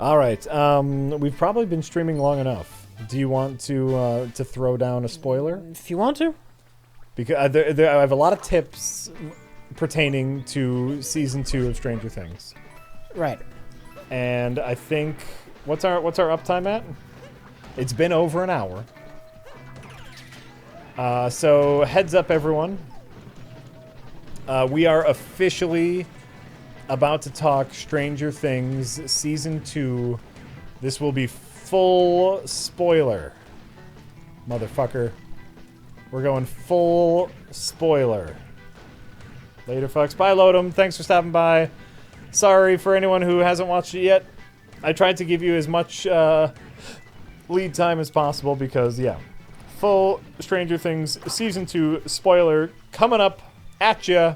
All right. We've probably been streaming long enough. Do you want to throw down a spoiler? If you want to. Because I have a lot of tips pertaining to season 2 of Stranger Things. Right. And I think what's our uptime at? It's been over an hour. So heads up, everyone. We are officially about to talk Stranger Things season 2. This will be full spoiler, motherfucker. We're going full spoiler. Later, fucks. Bye, Lodem. Thanks for stopping by. Sorry for anyone who hasn't watched it yet. I tried to give you as much lead time as possible because, yeah. Full Stranger Things Season 2 spoiler coming up at ya.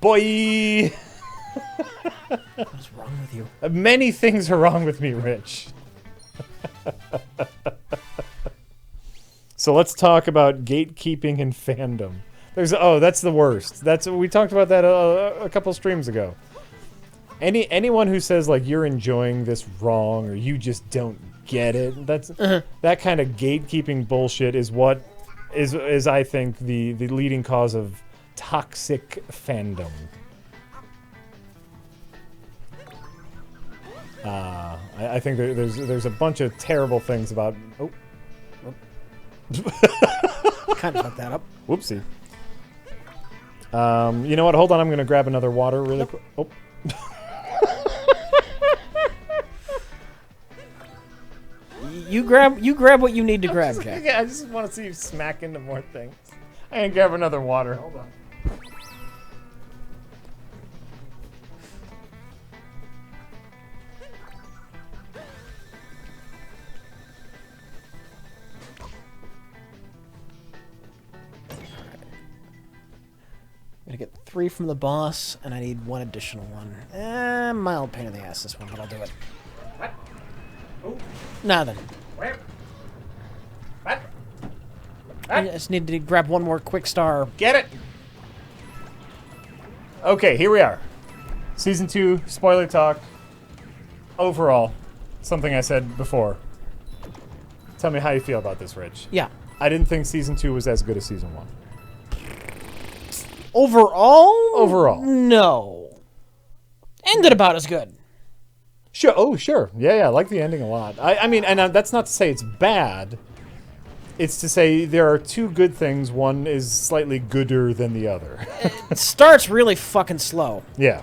Boy! What's wrong with you? Many things are wrong with me, Rich. So let's talk about gatekeeping and fandom. That's the worst. We talked about that a couple streams ago. Anyone who says like you're enjoying this wrong or you just don't get it, that kind of gatekeeping bullshit is what is I think the leading cause of toxic fandom. I think there's a bunch of terrible things about. Oh. Kind of fucked that up. Whoopsie. You know what? Hold on. I'm going to grab another water really quick. Oh. You grab what you need to grab, Jack. I just want to see you smack into more things. I can grab another water. Hold on. I'm gonna get 3 from the boss, and I need 1 additional one. Mild pain in the ass, this one, but I'll do it. What? Oh. Nothing. Where? What? I just need to grab 1 more quick star. Get it! Okay, here we are. Season 2, spoiler talk. Overall, something I said before. Tell me how you feel about this, Rich. Yeah. I didn't think Season 2 was as good as Season 1. Overall? Overall. No. Ended about as good. Sure. Oh, sure. Yeah, I like the ending a lot. I mean, and that's not to say it's bad. It's to say there are 2 good things. One is slightly gooder than the other. It starts really fucking slow. Yeah.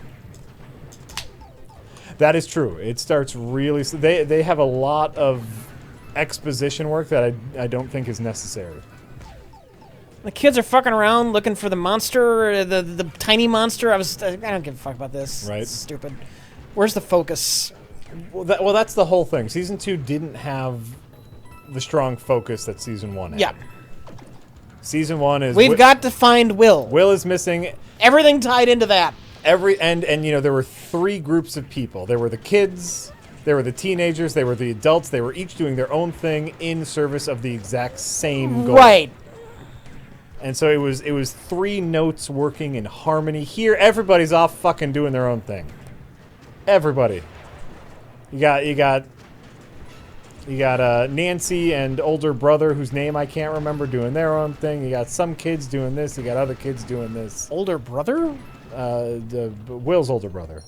That is true. It starts really... They have a lot of exposition work that I don't think is necessary. The kids are fucking around looking for the monster, the tiny monster. I don't give a fuck about this. Right. It's stupid. Where's the focus? Well, that's the whole thing. Season 2 didn't have the strong focus that Season 1 had. Yeah. Season 1 is... We've got to find Will. Will is missing. Everything tied into that. And you know, there were 3 groups of people. There were the kids, there were the teenagers, there were the adults. They were each doing their own thing in service of the exact same goal. Right. And so it was 3 notes working in harmony. Here, everybody's off fucking doing their own thing. Everybody. You got Nancy and older brother, whose name I can't remember, doing their own thing. You got some kids doing this. You got other kids doing this. Older brother? Will's older brother.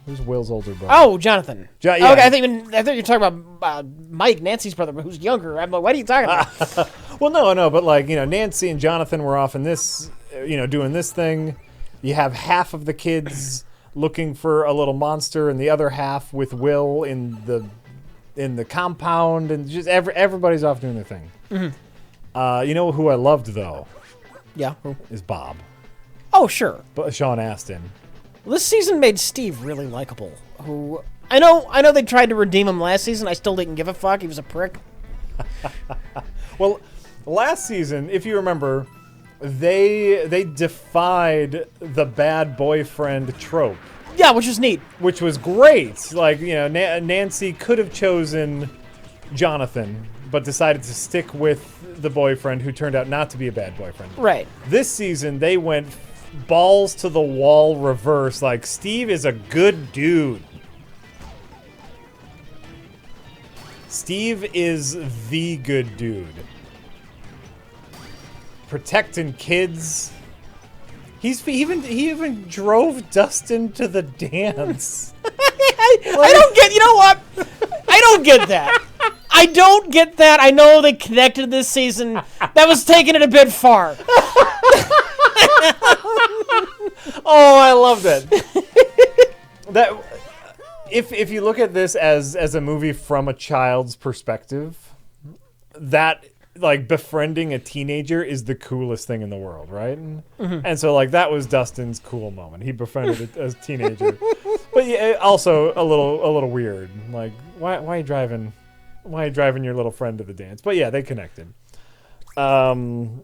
Who's Will's older brother? Oh, Jonathan. Yeah. Okay, I thought you were talking about Mike, Nancy's brother, who's younger. I'm like, what are you talking about? Well, no, but like, you know, Nancy and Jonathan were off in this, you know, doing this thing. You have half of the kids looking for a little monster, and the other half with Will in the compound, and just everybody's off doing their thing. Mm-hmm. You know who I loved though? Yeah. Who? Is Bob. Oh, sure. But Sean Astin. Well, this season made Steve really likable. Who I know they tried to redeem him last season. I still didn't give a fuck. He was a prick. Well, last season, if you remember, they defied the bad boyfriend trope. Yeah, which was neat. Which was great. Like, you know, Nancy could have chosen Jonathan, but decided to stick with the boyfriend who turned out not to be a bad boyfriend. Right. This season, they went balls to the wall reverse. Like, Steve is a good dude. Steve is the good dude. Protecting kids. He even drove Dustin to the dance. I don't get. You know what? I don't get that. I don't get that. I know they connected this season. That was taking it a bit far. Oh, I love that. That if you look at this as a movie from a child's perspective, that like befriending a teenager is the coolest thing in the world, right? Mm-hmm. And so like that was Dustin's cool moment. He befriended a teenager, but yeah, also a little weird. Like why are you driving? Why are you driving your little friend to the dance? But yeah, they connected. You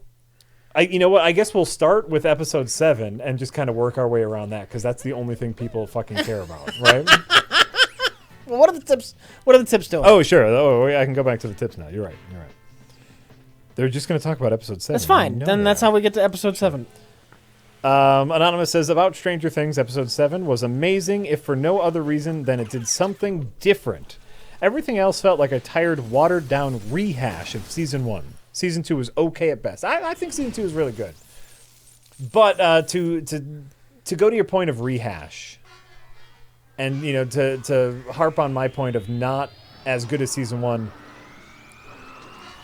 know what? I guess we'll start with episode 7 and just kind of work our way around that because that's the only thing people fucking care about, right? Well, what are the tips? What are the tips doing? Oh, sure. Oh, I can go back to the tips now. You're right. They're just going to talk about episode 7. That's fine. Then that's how we get to episode 7. Anonymous says, about Stranger Things, episode 7 was amazing, if for no other reason than it did something different. Everything else felt like a tired, watered-down rehash of Season 1. Season 2 was okay at best. I think Season 2 is really good. But to go to your point of rehash, and you know to harp on my point of not as good as Season 1,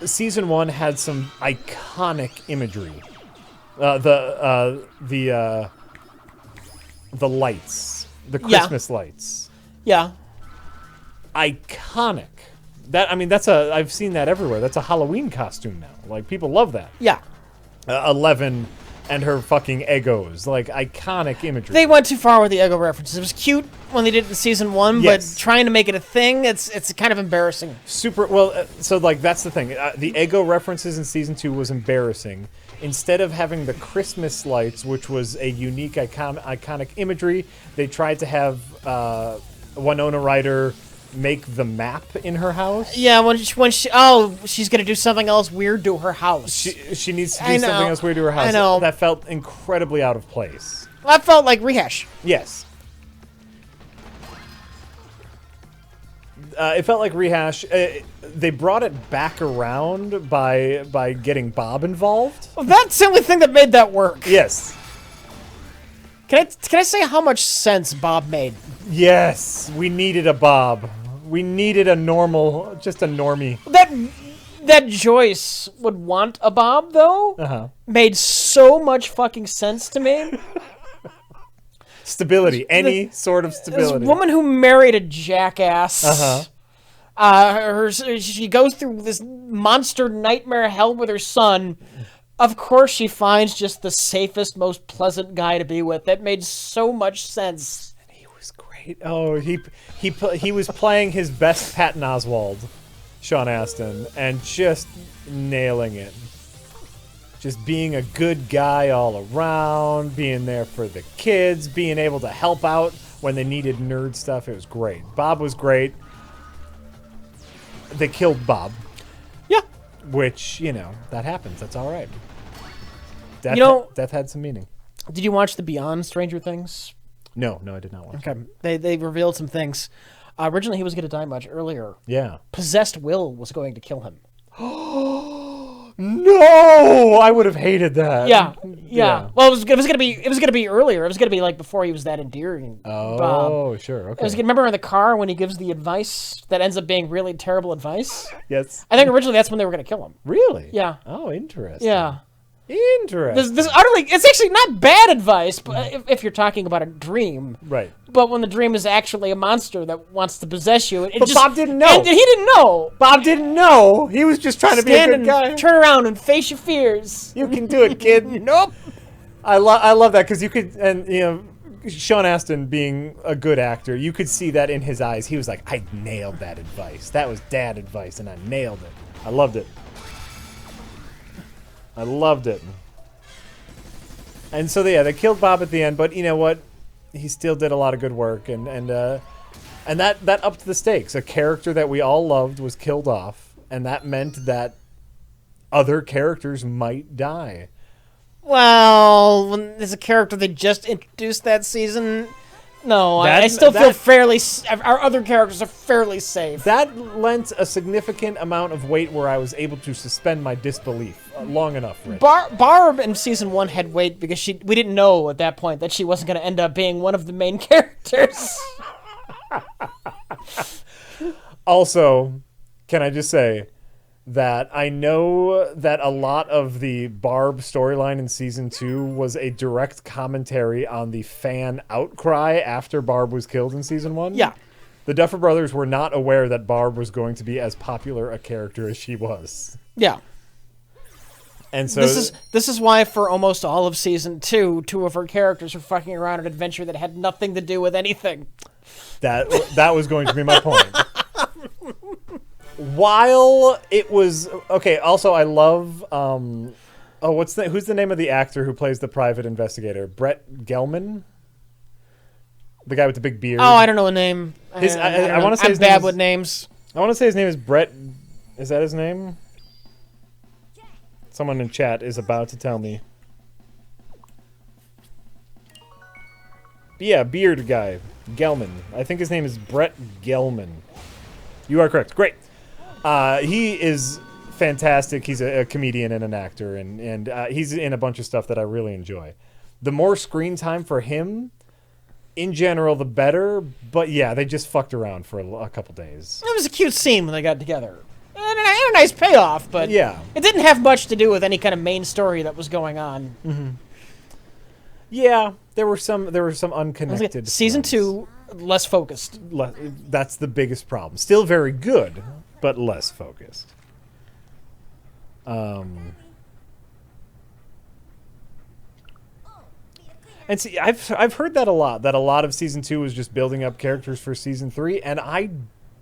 Season 1 had some iconic imagery. The lights. The Christmas lights. Yeah. Iconic. I've seen that everywhere. That's a Halloween costume now. Like, people love that. Yeah. 11 and her fucking Eggos. Like, iconic imagery. They went too far with the Eggo references. It was cute when they did it in season 1, yes. But trying to make it a thing, it's kind of embarrassing. Super. Well, so, like, that's the thing. The Eggo references in season 2 was embarrassing. Instead of having the Christmas lights, which was a unique, iconic imagery, they tried to have Winona Ryder make the map in her house. Yeah, she's gonna do something else weird to her house. She needs to do something else weird to her house. I know. That felt incredibly out of place. That felt like rehash. Yes. It felt like rehash. They brought it back around by getting Bob involved. Well, that's the only thing that made that work. Yes. Can I say how much sense Bob made? Yes, we needed a Bob. We needed just a normie. That Joyce would want a Bob, though, made so much fucking sense to me. Stability. Any sort of stability. This woman who married a jackass. She goes through this monster nightmare hell with her son. Of course she finds just the safest, most pleasant guy to be with. That made so much sense. Great. Oh, he was playing his best Patton Oswalt, Sean Astin, and just nailing it. Just being a good guy all around, being there for the kids, being able to help out when they needed nerd stuff. It was great. Bob was great. They killed Bob. Yeah. Which, that happens. That's all right. Death had some meaning. Did you watch the Beyond Stranger Things? No, I did not watch. Okay, they revealed some things. Originally, he was going to die much earlier. Yeah. Possessed Will was going to kill him. No, I would have hated that. Yeah. Well, it was going to be earlier. It was going to be like before he was that endearing. Oh, sure. Okay. Remember in the car when he gives the advice that ends up being really terrible advice? Yes. I think originally that's when they were going to kill him. Really? Yeah. Oh, interesting. Yeah. Interesting. It's actually not bad advice, but if you're talking about a dream, right? But when the dream is actually a monster that wants to possess you, Bob didn't know. And he didn't know. Bob didn't know. He was just trying to be a good guy. Turn around and face your fears. You can do it, kid. Nope. I love that because you could, and Sean Astin being a good actor, you could see that in his eyes. He was like, I nailed that advice. That was dad advice, and I nailed it. I loved it. And so they killed Bob at the end, but you know what? He still did a lot of good work, and that upped the stakes. A character that we all loved was killed off, and that meant that other characters might die. Well, when there's a character they just introduced that season. No, I still feel fairly. Our other characters are fairly safe. That lent a significant amount of weight where I was able to suspend my disbelief long enough. Rich. Barb in season 1 had weight because we didn't know at that point that she wasn't going to end up being one of the main characters. Also, can I just say that I know that a lot of the Barb storyline in season 2 was a direct commentary on the fan outcry after Barb was killed in season 1. Yeah. The Duffer Brothers were not aware that Barb was going to be as popular a character as she was. Yeah. And so this is why for almost all of season 2, 2 of her characters were fucking around an adventure that had nothing to do with anything. That was going to be my point. While it was okay, also I love who's the name of the actor who plays the private investigator? Brett Gelman, the guy with the big beard. Oh, I don't know a name. I want to say I'm bad with names. I want to say his name is Brett. Is that his name? Someone in chat is about to tell me. Yeah, beard guy, Gelman. I think his name is Brett Gelman. You are correct. Great. He is fantastic. He's a comedian and an actor, and he's in a bunch of stuff that I really enjoy. The more screen time for him, in general, the better. But yeah, they just fucked around for a couple days. It was a cute scene when they got together. And a nice payoff, but yeah, it didn't have much to do with any kind of main story that was going on. Mm-hmm. Yeah, there were some unconnected. Season 2, less focused. That's the biggest problem. Still very good, but less focused. And see, I've heard that a lot. That a lot of season 2 was just building up characters for season 3, and I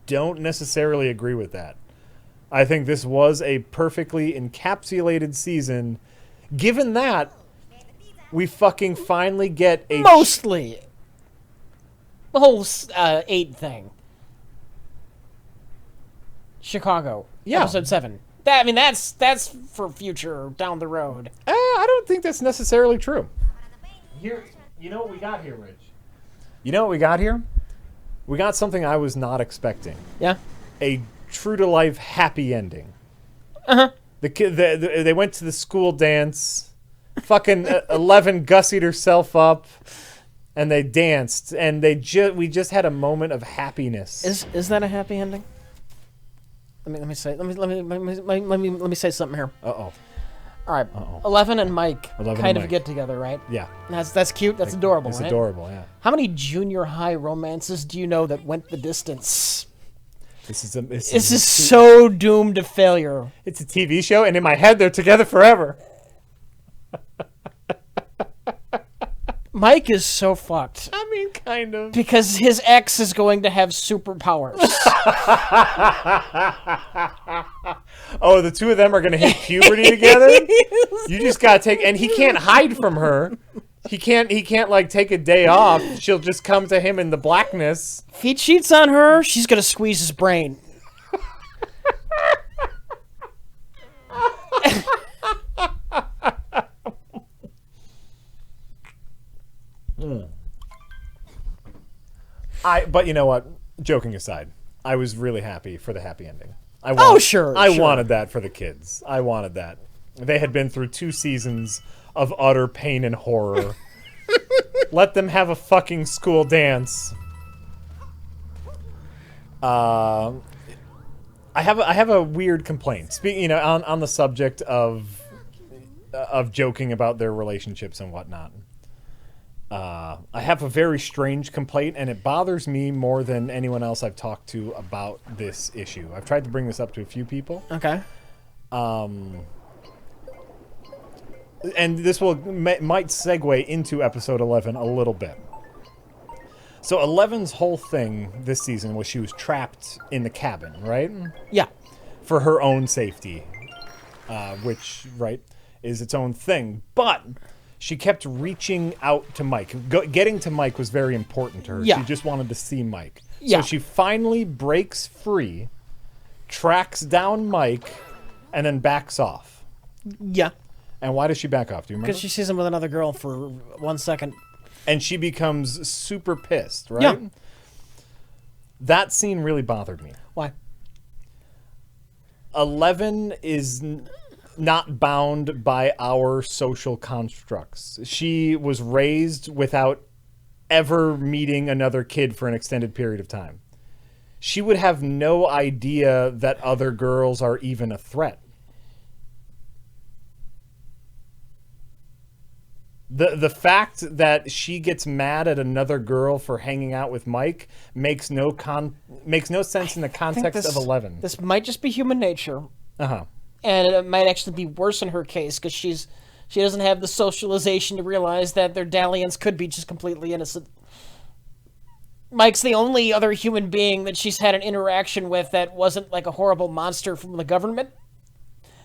don't necessarily agree with that. I think this was a perfectly encapsulated season, given that we fucking finally get a mostly the whole 8 thing. Chicago, yeah. Episode 7. That's for future down the road. I don't think that's necessarily true. Here, you know what we got here, Rich? You know what we got here? We got something I was not expecting. Yeah. A true-to-life happy ending. Uh-huh. They went to the school dance. Fucking 11 gussied herself up, and they danced, and we just had a moment of happiness. Is that a happy ending? Let me say something here. Uh-oh. All right. 11 and Mike kind of Mike get together, right? Yeah. That's cute. That's adorable, It's right? adorable, yeah. How many junior high romances do you know that went the distance? This is so doomed to failure. It's a TV show, and in my head, they're together forever. Mike is so fucked. I mean, kind of. Because his ex is going to have superpowers. Oh, the two of them are going to hit puberty together? You just got to take... And he can't hide from her. He can't like take a day off. She'll just come to him in the blackness. If he cheats on her, she's going to squeeze his brain. But you know what? Joking aside, I was really happy for the happy ending. I wanted that for the kids. I wanted that. They had been through 2 seasons of utter pain and horror. Let them have a fucking school dance. I have a weird complaint. Speaking, on the subject of joking about their relationships and whatnot. I have a very strange complaint, and it bothers me more than anyone else I've talked to about this issue. I've tried to bring this up to a few people. Okay. And this might segue into episode 11 a little bit. So 11's whole thing this season was she was trapped in the cabin, right? Yeah. For her own safety, which, right, is its own thing. But she kept reaching out to Mike. Getting to Mike was very important to her. Yeah. She just wanted to see Mike. Yeah. So she finally breaks free, tracks down Mike, and then backs off. Yeah. And why does she back off? Do you remember? Because she sees him with another girl for 1 second. And she becomes super pissed, right? Yeah. That scene really bothered me. Why? 11 is not bound by our social constructs. She was raised without ever meeting another kid for an extended period of time. She would have no idea that other girls are even a threat. The fact that she gets mad at another girl for hanging out with Mike makes no sense in the context of 11. This might just be human nature. Uh-huh. And it might actually be worse in her case because she doesn't have the socialization to realize that their dalliance could be just completely innocent. Mike's the only other human being that she's had an interaction with that wasn't like a horrible monster from the government.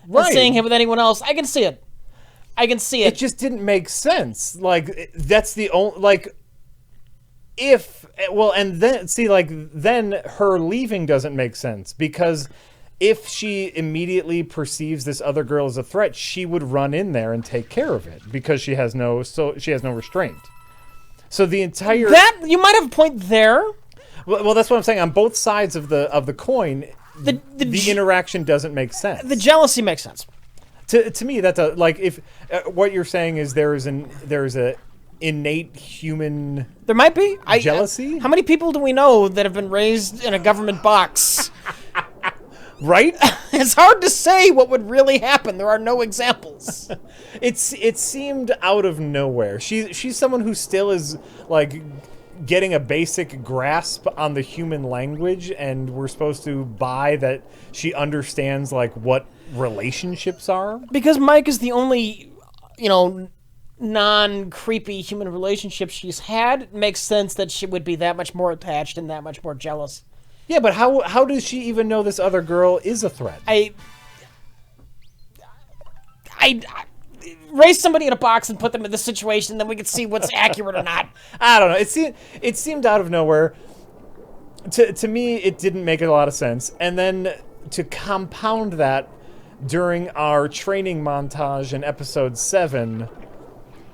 Right. And seeing him with anyone else, I can see it. It just didn't make sense. Like, that's the only, like, and then, see, like, then her leaving doesn't make sense because if she immediately perceives this other girl as a threat, she would run in there and take care of it because she has no restraint. So the entire... You might have a point there. Well, that's what I'm saying. On both sides of the coin, the interaction doesn't make sense. The jealousy makes sense. To me, that's if what you're saying is there's a innate human there might be jealousy. How many people do we know that have been raised in a government box? Right? It's hard to say what would really happen. There are no examples. It seemed out of nowhere. She's someone who still is like getting a basic grasp on the human language, and we're supposed to buy that she understands like what relationships are. Because Mike is the only, non-creepy human relationship she's had. It makes sense that she would be that much more attached and that much more jealous. Yeah, but how does she even know this other girl is a threat? I raise somebody in a box and put them in this situation, then we can see what's accurate or not. I don't know. It seemed out of nowhere. To me, it didn't make a lot of sense. And then to compound that, during our training montage in episode 7,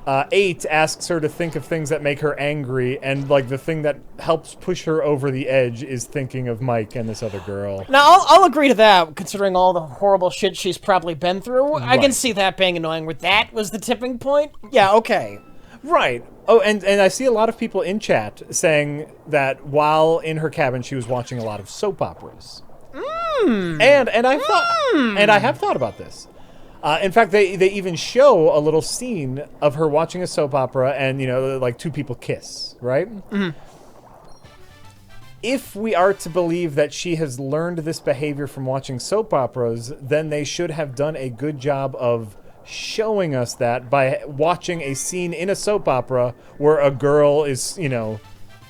8 asks her to think of things that make her angry, and like the thing that helps push her over the edge is thinking of Mike and this other girl. Now, I'll agree to that, considering all the horrible shit she's probably been through. Right. I can see that being annoying. Where that was the tipping point? Yeah, okay. Right. Oh, and I see a lot of people in chat saying that while in her cabin, she was watching a lot of soap operas. And I have thought about this. In fact, they even show a little scene of her watching a soap opera and, like two people kiss, right? Mm-hmm. If we are to believe that she has learned this behavior from watching soap operas, then they should have done a good job of showing us that by watching a scene in a soap opera where a girl is,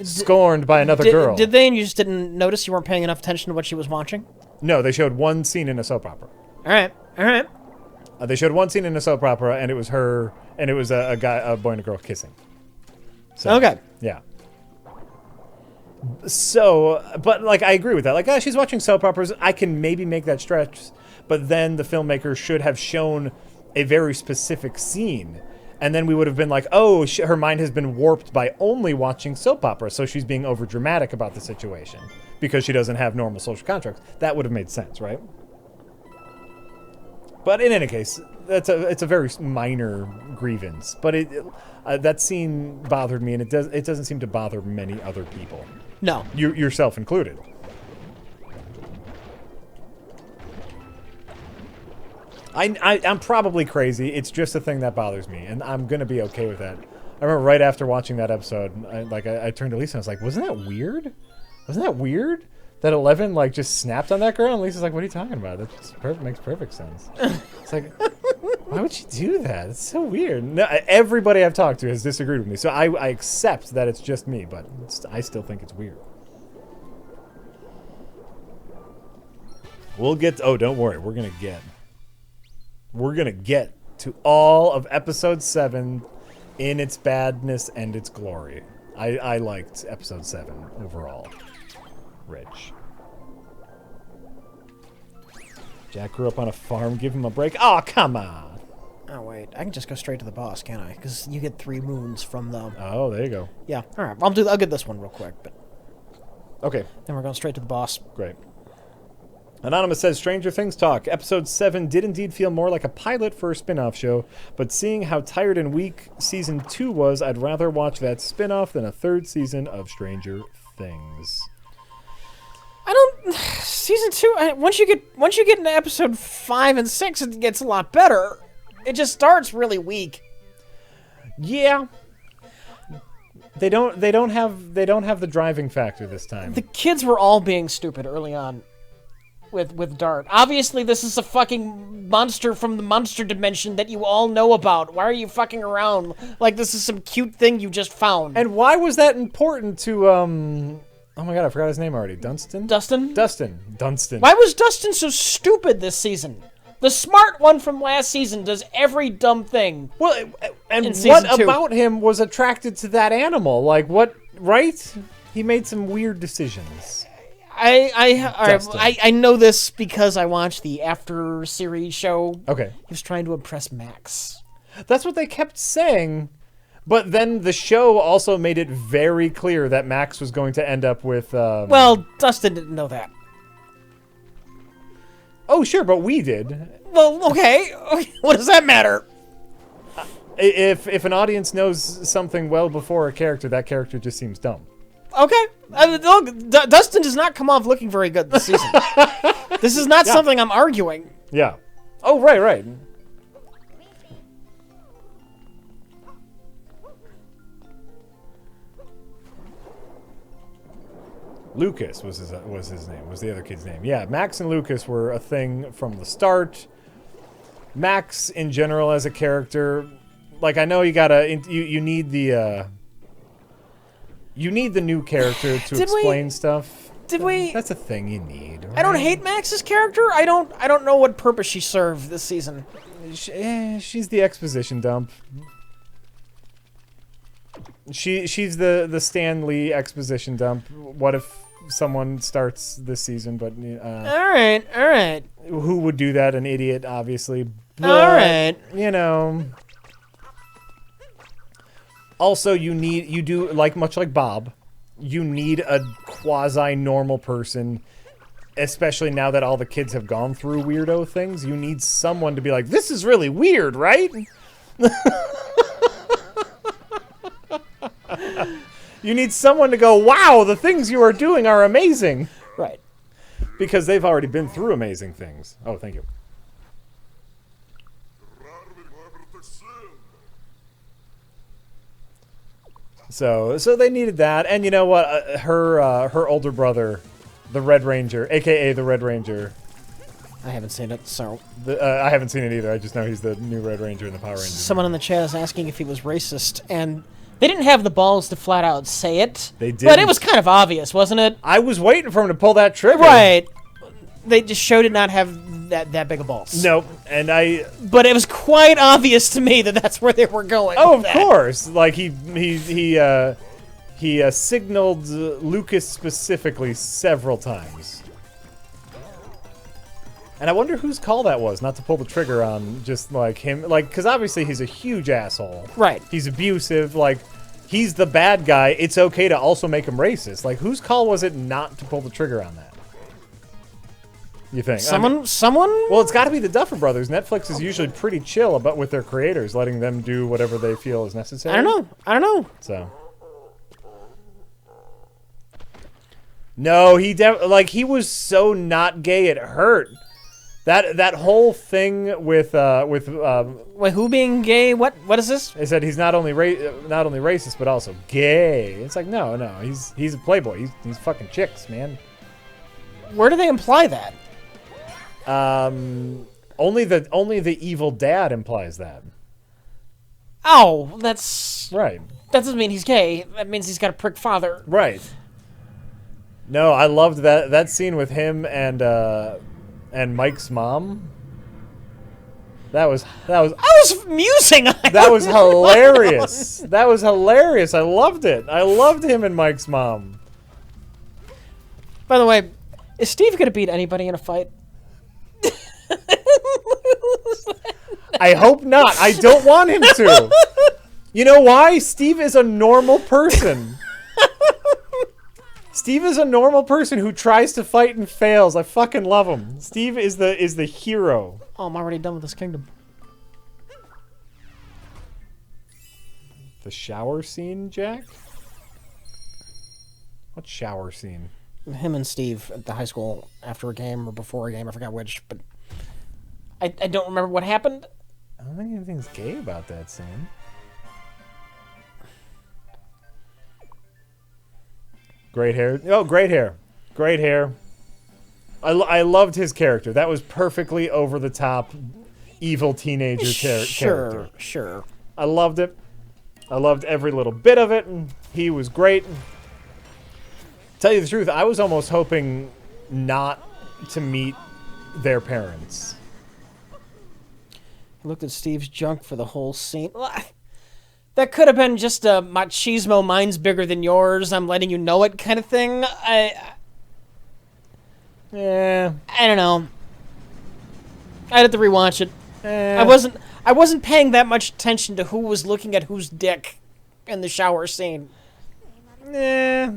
scorned by another girl. Did they, and you just didn't notice? You weren't paying enough attention to what she was watching? No, they showed one scene in a soap opera. All right. They showed one scene in a soap opera, and it was her, and it was a boy and a girl kissing. So, okay. Yeah. So, but like, I agree with that. Like, she's watching soap operas. I can maybe make that stretch, but then the filmmaker should have shown a very specific scene, and then we would have been like, oh, her mind has been warped by only watching soap opera, so she's being overdramatic about the situation because she doesn't have normal social contracts. That would have made sense, right? But in any case, it's a very minor grievance. But that scene bothered me, and it doesn't seem to bother many other people. No, yourself included. I'm probably crazy. It's just a thing that bothers me, and I'm gonna be okay with that. I remember right after watching that episode, I turned to Lisa and I was like, "Wasn't that weird? Wasn't that weird?" That 11 just snapped on that girl, and Lisa's like, "What are you talking about? That makes perfect sense." It's like, why would you do that? It's so weird. No, everybody I've talked to has disagreed with me, so I accept that it's just me, but I still think it's weird. We'll get. Oh, don't worry, we're gonna get to all of episode 7 in its badness and its glory. I liked episode 7 overall. Rich. Jack grew up on a farm. Give him a break. Oh, come on. Oh, wait. wait. I can just go straight to the boss, can't I? Because you get 3 moons from the... Oh, there you go. Yeah. All right. I'll get this one real quick, but... Okay. Then we're going straight to the boss. Great. Anonymous says, Stranger Things talk. Episode 7 did indeed feel more like a pilot for a spin-off show, but seeing how tired and weak Season 2 was, I'd rather watch that spin-off than a 3rd season of Stranger Things. Season 2, once you get into episode 5 and 6, it gets a lot better. It just starts really weak. Yeah. They don't have the driving factor this time. The kids were all being stupid early on with Dart. Obviously, this is a fucking monster from the monster dimension that you all know about. Why are you fucking around like this is some cute thing you just found? And why was that important to oh my god, I forgot his name already. Dustin? Dustin. Why Why was Dustin so stupid this season? The smart one from last season does every dumb thing. Well, and in what season 2. about him was attracted to that animal? Like, what, right? He made some weird decisions. I know this because I watched the after series show. Okay. He was trying to impress Max. That's what they kept saying. But then the show also made it very clear that Max was going to end up with... Well, Dustin didn't know that. Oh, sure, but we did. Well, okay. What does that matter? If an audience knows something well before a character, that character just seems dumb. Okay. Look, Dustin does not come off looking very good this season. This is not something I'm arguing. Yeah. Oh, right. Lucas was his name, was the other kid's name. Yeah, Max and Lucas were a thing from the start. Max, in general, as a character, like, I know you need the new character to explain stuff. Did we? That's a thing you need. Right? I don't hate Max's character. I don't know what purpose she served this season. She's the exposition dump. She's the Stan Lee exposition dump. What if someone starts this season, but all right. Who would do that? An idiot, obviously. But, all right. You know. Also, much like Bob, you need a quasi-normal person, especially now that all the kids have gone through weirdo things. You need someone to be like, this is really weird, right? You need someone to go, wow, the things you are doing are amazing. Right. Because they've already been through amazing things. Oh, thank you. So they needed that. And you know what? Her older brother, the Red Ranger, a.k.a. the Red Ranger. I haven't seen it, so... I haven't seen it either. I just know he's the new Red Ranger in the Power Rangers. Someone in the chat is asking if he was racist, and... They didn't have the balls to flat out say it. They did. But it was kind of obvious, wasn't it? I was waiting for him to pull that trigger. Right. The show did not have that big of balls. Nope. And But it was quite obvious to me that that's where they were going. Oh, of course. Like he signaled Lucas specifically several times. And I wonder whose call that was, not to pull the trigger on just like him, like, because obviously he's a huge asshole. Right. He's abusive. Like, he's the bad guy. It's okay to also make him racist. Like, whose call was it not to pull the trigger on that? You think? Someone? Well, it's got to be the Duffer Brothers. Netflix is usually pretty chill about with their creators, letting them do whatever they feel is necessary. I don't know. So. No, he was so not gay it hurt. That whole thing with Wait, who being gay? What is this? They said he's not only racist but also gay. It's like no, he's a playboy. He's fucking chicks, man. Where do they imply that? Only the evil dad implies that. Oh, that's right. That doesn't mean he's gay. That means he's got a prick father. Right. No, I loved that scene with him and Mike's mom. That was musing. That was hilarious. That was hilarious. I loved it. I loved him and Mike's mom. By the way, is Steve gonna beat anybody in a fight? I hope not. I don't want him to. You know why? Steve is a normal person. Steve is a normal person who tries to fight and fails. I fucking love him. Steve is the hero. Oh, I'm already done with this kingdom. The shower scene, Jack? What shower scene? Him and Steve at the high school after a game or before a game. I forgot which, but I don't remember what happened. I don't think anything's gay about that scene. Great hair. Oh, great hair. Great hair. I loved his character. That was perfectly over-the-top, evil teenager character. Sure. I loved it. I loved every little bit of it, and he was great. Tell you the truth, I was almost hoping not to meet their parents. I looked at Steve's junk for the whole scene. That could have been just a machismo, mine's bigger than yours, I'm letting you know it kind of thing. Yeah. I don't know. I'd have to rewatch it. I wasn't paying that much attention to who was looking at whose dick in the shower scene. Yeah.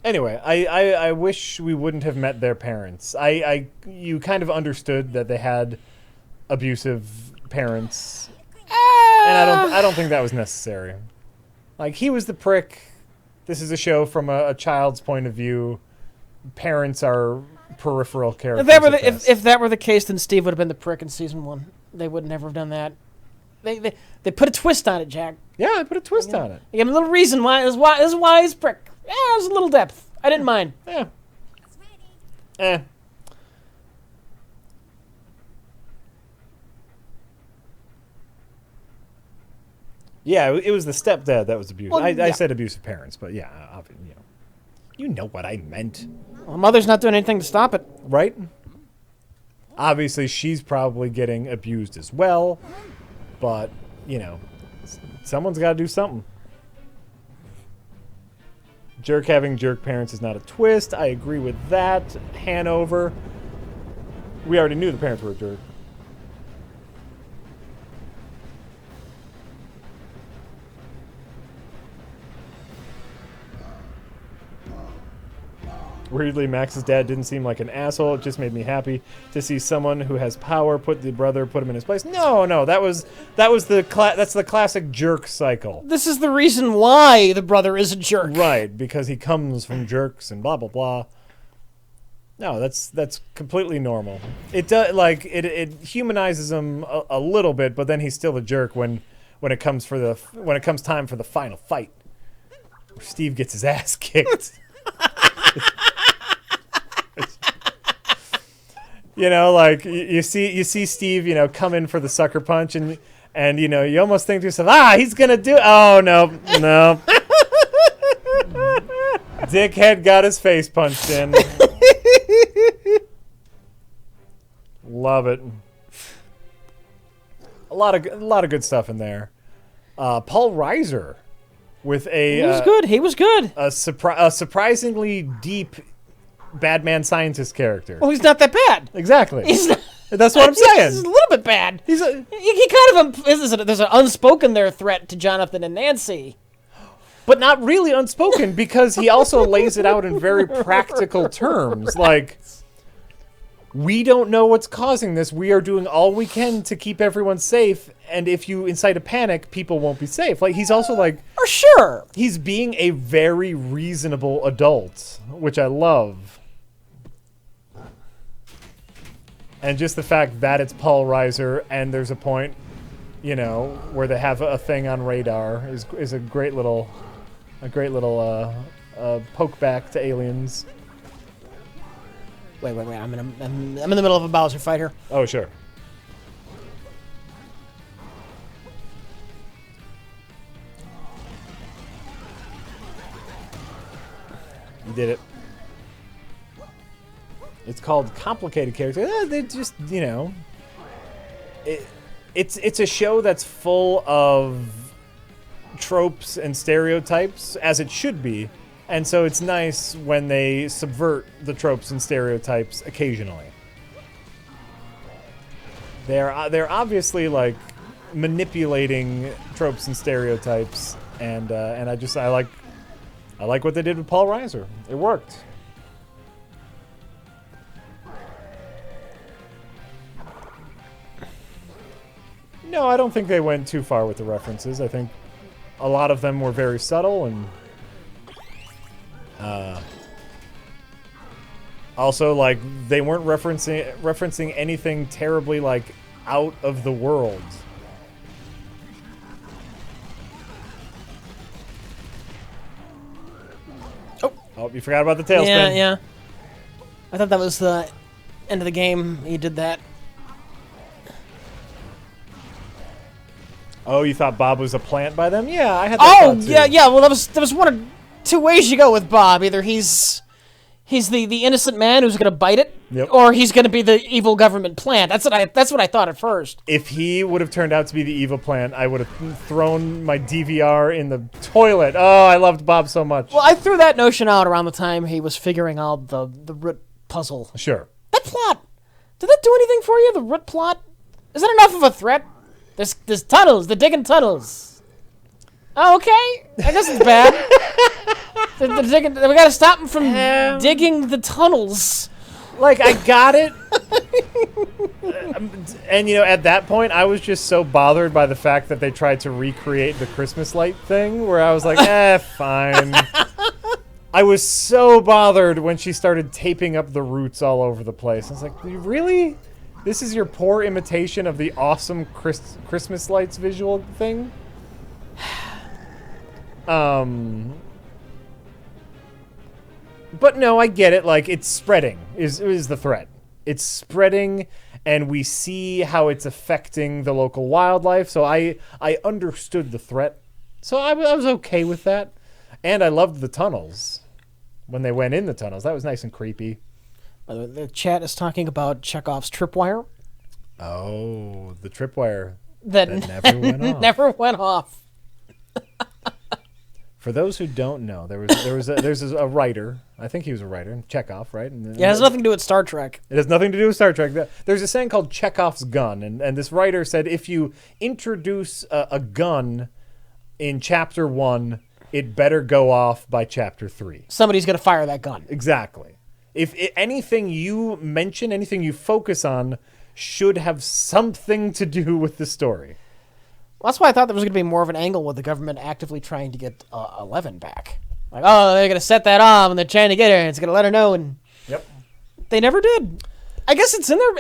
Anyway, I wish we wouldn't have met their parents. You kind of understood that they had abusive parents, and I don't think that was necessary. Like, he was the prick. This is a show from a child's point of view. Parents are peripheral characters. If that were the case, then Steve would have been the prick in season 1. They would never have done that. They put a twist on it, Jack. Yeah, I put a twist on it. They gave him a little reason why. This is why he's prick. Yeah, there's a little depth. I didn't mind. Yeah. Yeah, it was the stepdad that was abusive. Well, I said abusive parents, but yeah, you know what I meant. Well, Mother's not doing anything to stop it. Right? Obviously, she's probably getting abused as well, but, someone's got to do something. Jerk having jerk parents is not a twist. I agree with that. Hanover. We already knew the parents were a jerk. Weirdly, Max's dad didn't seem like an asshole. It just made me happy to see someone who has power put him in his place. No, that's the classic jerk cycle. This is the reason why the brother is a jerk. Right, because he comes from jerks and blah blah blah. No, that's completely normal. It does it humanizes him a little bit, but then he's still a jerk when it comes time for the final fight. Steve gets his ass kicked. You see Steve, come in for the sucker punch, and you almost think to yourself, he's gonna do. Oh no. Dickhead got his face punched in. Love it. A lot of good stuff in there. Paul Reiser with He was good. A surprisingly deep bad man scientist character. Well, he's not that bad. Exactly. He's not, That's what I'm saying. He's a little bit bad. He kind of there's an unspoken threat to Jonathan and Nancy. But not really unspoken, because he also lays it out in very practical terms. Like, we don't know what's causing this. We are doing all we can to keep everyone safe. And if you incite a panic, people won't be safe. Like, he's also like... For sure. He's being a very reasonable adult, which I love. And just the fact that it's Paul Reiser and there's a point, where they have a thing on radar is a great little poke back to Aliens. Wait. I'm in the middle of a Bowser fight here. Oh, sure. You did it. It's called complicated characters. They just, it's a show that's full of tropes and stereotypes, as it should be, And so it's nice when they subvert the tropes and stereotypes occasionally. They're obviously like manipulating tropes and stereotypes, and I like what they did with Paul Reiser. It worked. No, I don't think they went too far with the references. I think a lot of them were very subtle and also like they weren't referencing anything terribly like out of the world. Oh, you forgot about the tailspin. Yeah. I thought that was the end of the game. You did that. Oh, you thought Bob was a plant by them? Yeah, I had that thought too. Yeah. Well, there was one or two ways you go with Bob. Either he's the innocent man who's gonna bite it, yep, or he's gonna be the evil government plant. That's what I thought at first. If he would have turned out to be the evil plant, I would have thrown my DVR in the toilet. Oh, I loved Bob so much. Well, I threw that notion out around the time he was figuring out the root puzzle. Sure. That plot, did that do anything for you? The root plot, is that enough of a threat? There's tunnels. They're digging tunnels. Oh, okay. I guess it's bad. They're digging. We gotta stop them from digging the tunnels. Like, I got it. And, at that point, I was just so bothered by the fact that they tried to recreate the Christmas light thing, where I was like, fine. I was so bothered when she started taping up the roots all over the place. I was like, really? This is your poor imitation of the awesome Christmas lights visual thing? But no, I get it. Like, it's spreading is the threat. It's spreading, and we see how it's affecting the local wildlife. So I understood the threat. So I was okay with that. And I loved the tunnels. When they went in the tunnels, that was nice and creepy. The chat is talking about Chekhov's tripwire. Oh, the tripwire that never went off. Never went off. For those who don't know, there's a writer. I think he was a writer, Chekhov, right? Yeah, it has nothing to do with Star Trek. It has nothing to do with Star Trek. There's a saying called Chekhov's gun, and this writer said if you introduce a gun in chapter 1, it better go off by chapter 3. Somebody's going to fire that gun. Exactly. If anything you mention, anything you focus on, should have something to do with the story. Well, that's why I thought there was going to be more of an angle with the government actively trying to get 11 back. Like, oh, they're going to set that off, and they're trying to get her, and it's going to let her know. And yep, they never did. I guess it's in there.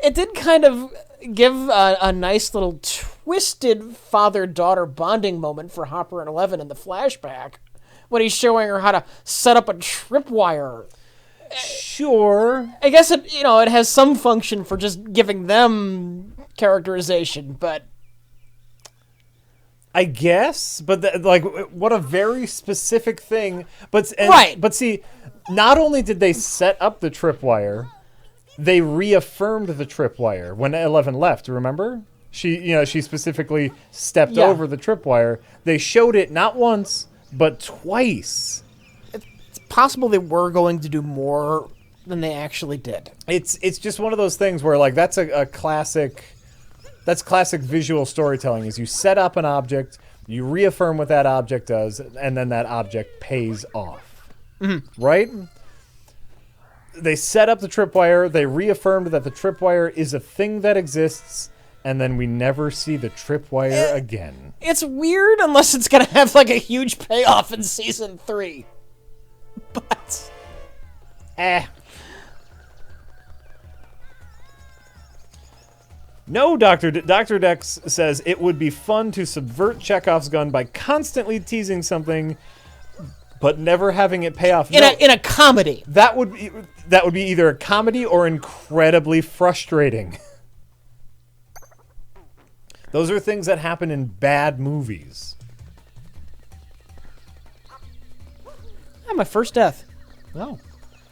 It did kind of give a nice little twisted father-daughter bonding moment for Hopper and 11 in the flashback when he's showing her how to set up a tripwire. Sure. I guess it has some function for just giving them characterization, but I guess, but what a very specific thing. Right. But see, not only did they set up the tripwire, they reaffirmed the tripwire when 11 left. Remember? She specifically stepped over the tripwire. They showed it not once, but twice. It's possible they were going to do more than they actually did. It's just one of those things where that's a classic. That's classic visual storytelling. Is you set up an object, you reaffirm what that object does, and then that object pays off. Mm-hmm. Right? They set up the tripwire. They reaffirmed that the tripwire is a thing that exists, and then we never see the tripwire again. It's weird unless it's going to have a huge payoff in season 3. But No, Dr. Dex says it would be fun to subvert Chekhov's gun by constantly teasing something, but never having it pay off. In a comedy. That would be either a comedy or incredibly frustrating. Those are things that happen in bad movies. My first death. No.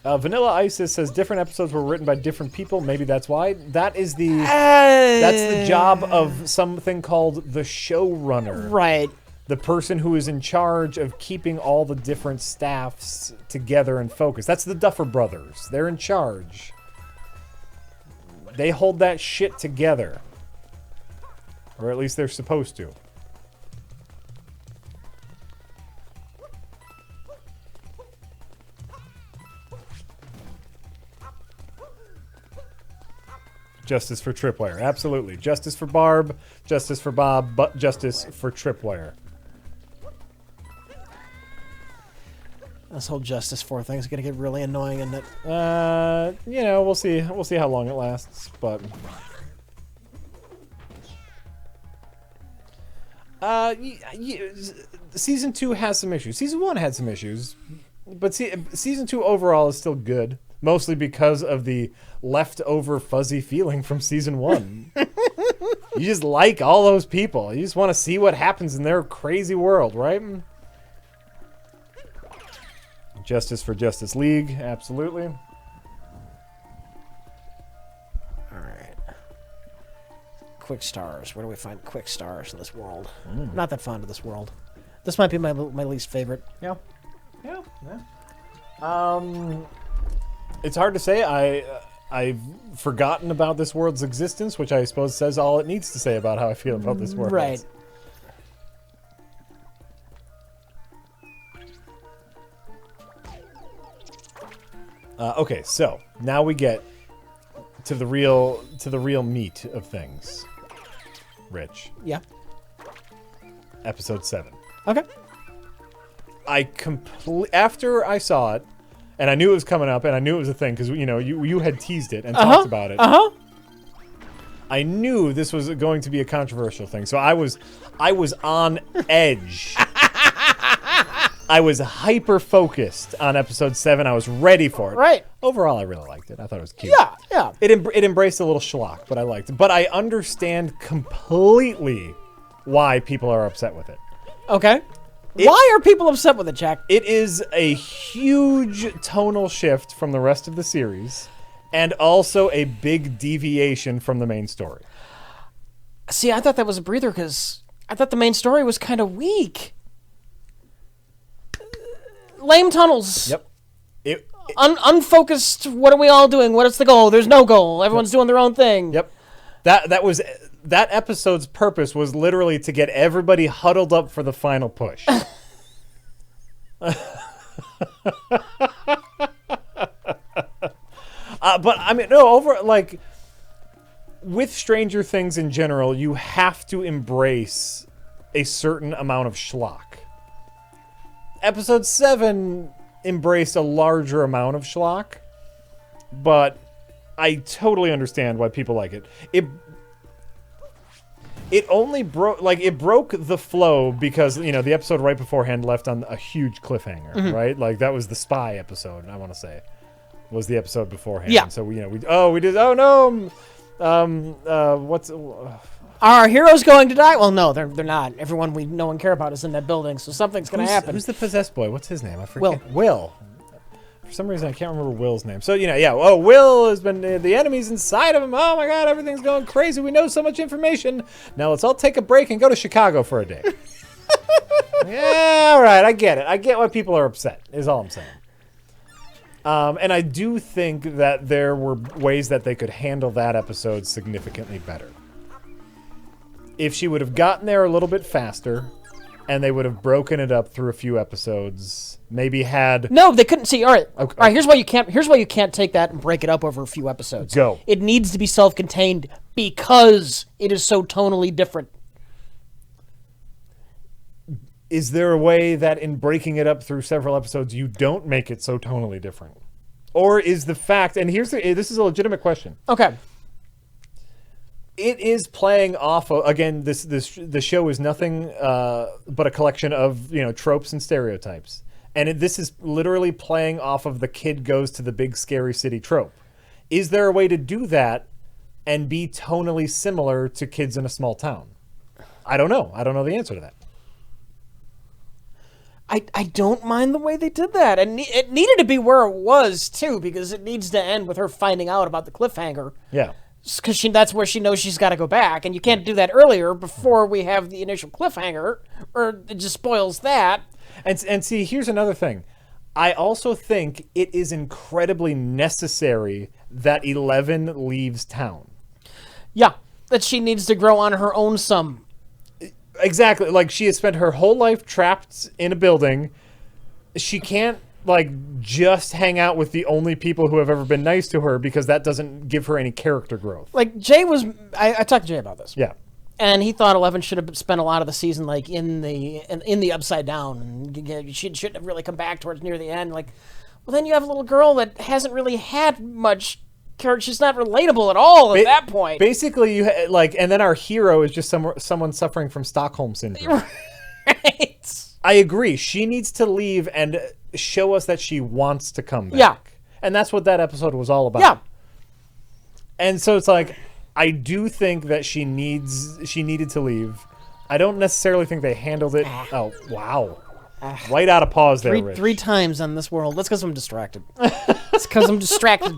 Vanilla Isis says different episodes were written by different people. Maybe that's why. That's the job of something called the showrunner. Right. the person who is in charge of keeping all the different staffs together and focused. That's the Duffer Brothers. They're in charge. They hold that shit together. Or at least they're supposed to. Justice for Tripwire. Absolutely. Justice for Barb, justice for Bob, but justice for Tripwire. This whole Justice 4 thing is going to get really annoying, isn't it? You know, we'll see. We'll see how long it lasts, but... Season 2 has some issues. Season 1 had some issues, but Season 2 overall is still good, mostly because of the leftover fuzzy feeling from Season 1. You just like all those people. You just want to see what happens in their crazy world, right? Justice for Justice League, absolutely. All right. Quick stars. Where do we find quick stars in this world? I'm not that fond of this world. This might be my least favorite. Yeah. It's hard to say. I've forgotten about this world's existence, which I suppose says all it needs to say about how I feel about this world. Right. Okay, so now we get to the real meat of things. Rich. Yeah. Episode 7. Okay. After I saw it, and I knew it was coming up, and I knew it was a thing because you had teased it and talked about it. I knew this was going to be a controversial thing, so I was on edge. I was hyper-focused on episode 7. I was ready for it. Right. Overall, I really liked it. I thought it was cute. Yeah. It embraced a little schlock, but I liked it. But I understand completely why people are upset with it. Okay. Why are people upset with it, Jack? It is a huge tonal shift from the rest of the series, and also a big deviation from the main story. See, I thought that was a breather because I thought the main story was kind of weak. Lame tunnels. Yep. Unfocused. What are we all doing? What is the goal? There's no goal. Everyone's doing their own thing. Yep. That episode's purpose was literally to get everybody huddled up for the final push. But I mean, no, with Stranger Things in general, you have to embrace a certain amount of schlock. Episode 7 embraced a larger amount of schlock, but I totally understand why people like it. It only broke, it broke the flow because, the episode right beforehand left on a huge cliffhanger, right? Like, that was the spy episode, I want to say, was the episode beforehand. Yeah. So, what's... Are our heroes going to die? Well, no, they're not. Everyone we know and care about is in that building, so something's going to happen. Who's the possessed boy? What's his name? I forget. Will. For some reason, I can't remember Will's name. So, Oh, Will has been... the enemy's inside of him. Oh, my God, everything's going crazy. We know so much information. Now, let's all take a break and go to Chicago for a day. Yeah, all right. I get it. I get why people are upset, is all I'm saying. And I do think that there were ways that they could handle that episode significantly better. If she would have gotten there a little bit faster, and they would have broken it up through a few episodes, maybe had... No, they couldn't see. All right. Okay. All right, here's why you can't take that and break it up over a few episodes. Go. It needs to be self-contained because it is so tonally different. Is there a way that in breaking it up through several episodes, you don't make it so tonally different? Or is the fact... And this is a legitimate question. Okay. It is playing off of, again, the show is nothing but a collection of, tropes and stereotypes. And this is literally playing off of the kid goes to the big scary city trope. Is there a way to do that and be tonally similar to kids in a small town? I don't know. I don't know the answer to that. I don't mind the way they did that. And it needed to be where it was, too, because it needs to end with her finding out about the cliffhanger. Yeah. because that's where she knows she's got to go back, and you can't do that earlier before we have the initial cliffhanger, or it just spoils that. And see, here's another thing. I also think it is incredibly necessary that 11 leaves town. Yeah, that she needs to grow on her own some. Exactly. Like, she has spent her whole life trapped in a building. She can't, like, just hang out with the only people who have ever been nice to her, because that doesn't give her any character growth. Like, Jay was... I talked to Jay about this. Yeah. And he thought 11 should have spent a lot of the season, like, in the Upside Down. And she shouldn't have really come back towards near the end. Like, well, then you have a little girl that hasn't really had much character. She's not relatable at all at that point. Basically, and then our hero is just someone suffering from Stockholm Syndrome. Right. I agree. She needs to leave and show us that she wants to come back. Yeah. And that's what that episode was all about. Yeah. And so it's like, I do think that she needed to leave. I don't necessarily think they handled it. Oh, wow. Right out of pause there, Rich. 3 times on this world. That's because I'm distracted. It's because I'm distracted.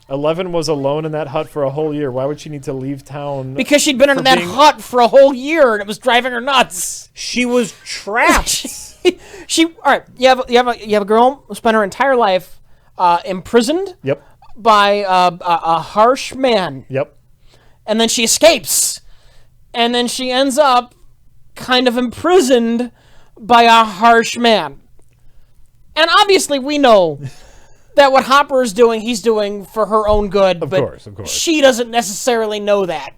11 was alone in that hut for a whole year. Why would she need to leave town? Because she'd been in that hut for a whole year, and it was driving her nuts. She was trapped. All right. You have a girl who spent her entire life imprisoned. Yep. By a harsh man. Yep. And then she escapes. And then she ends up kind of imprisoned by a harsh man. And obviously we know that what Hopper is doing, he's doing for her own good. Of course. She doesn't necessarily know that.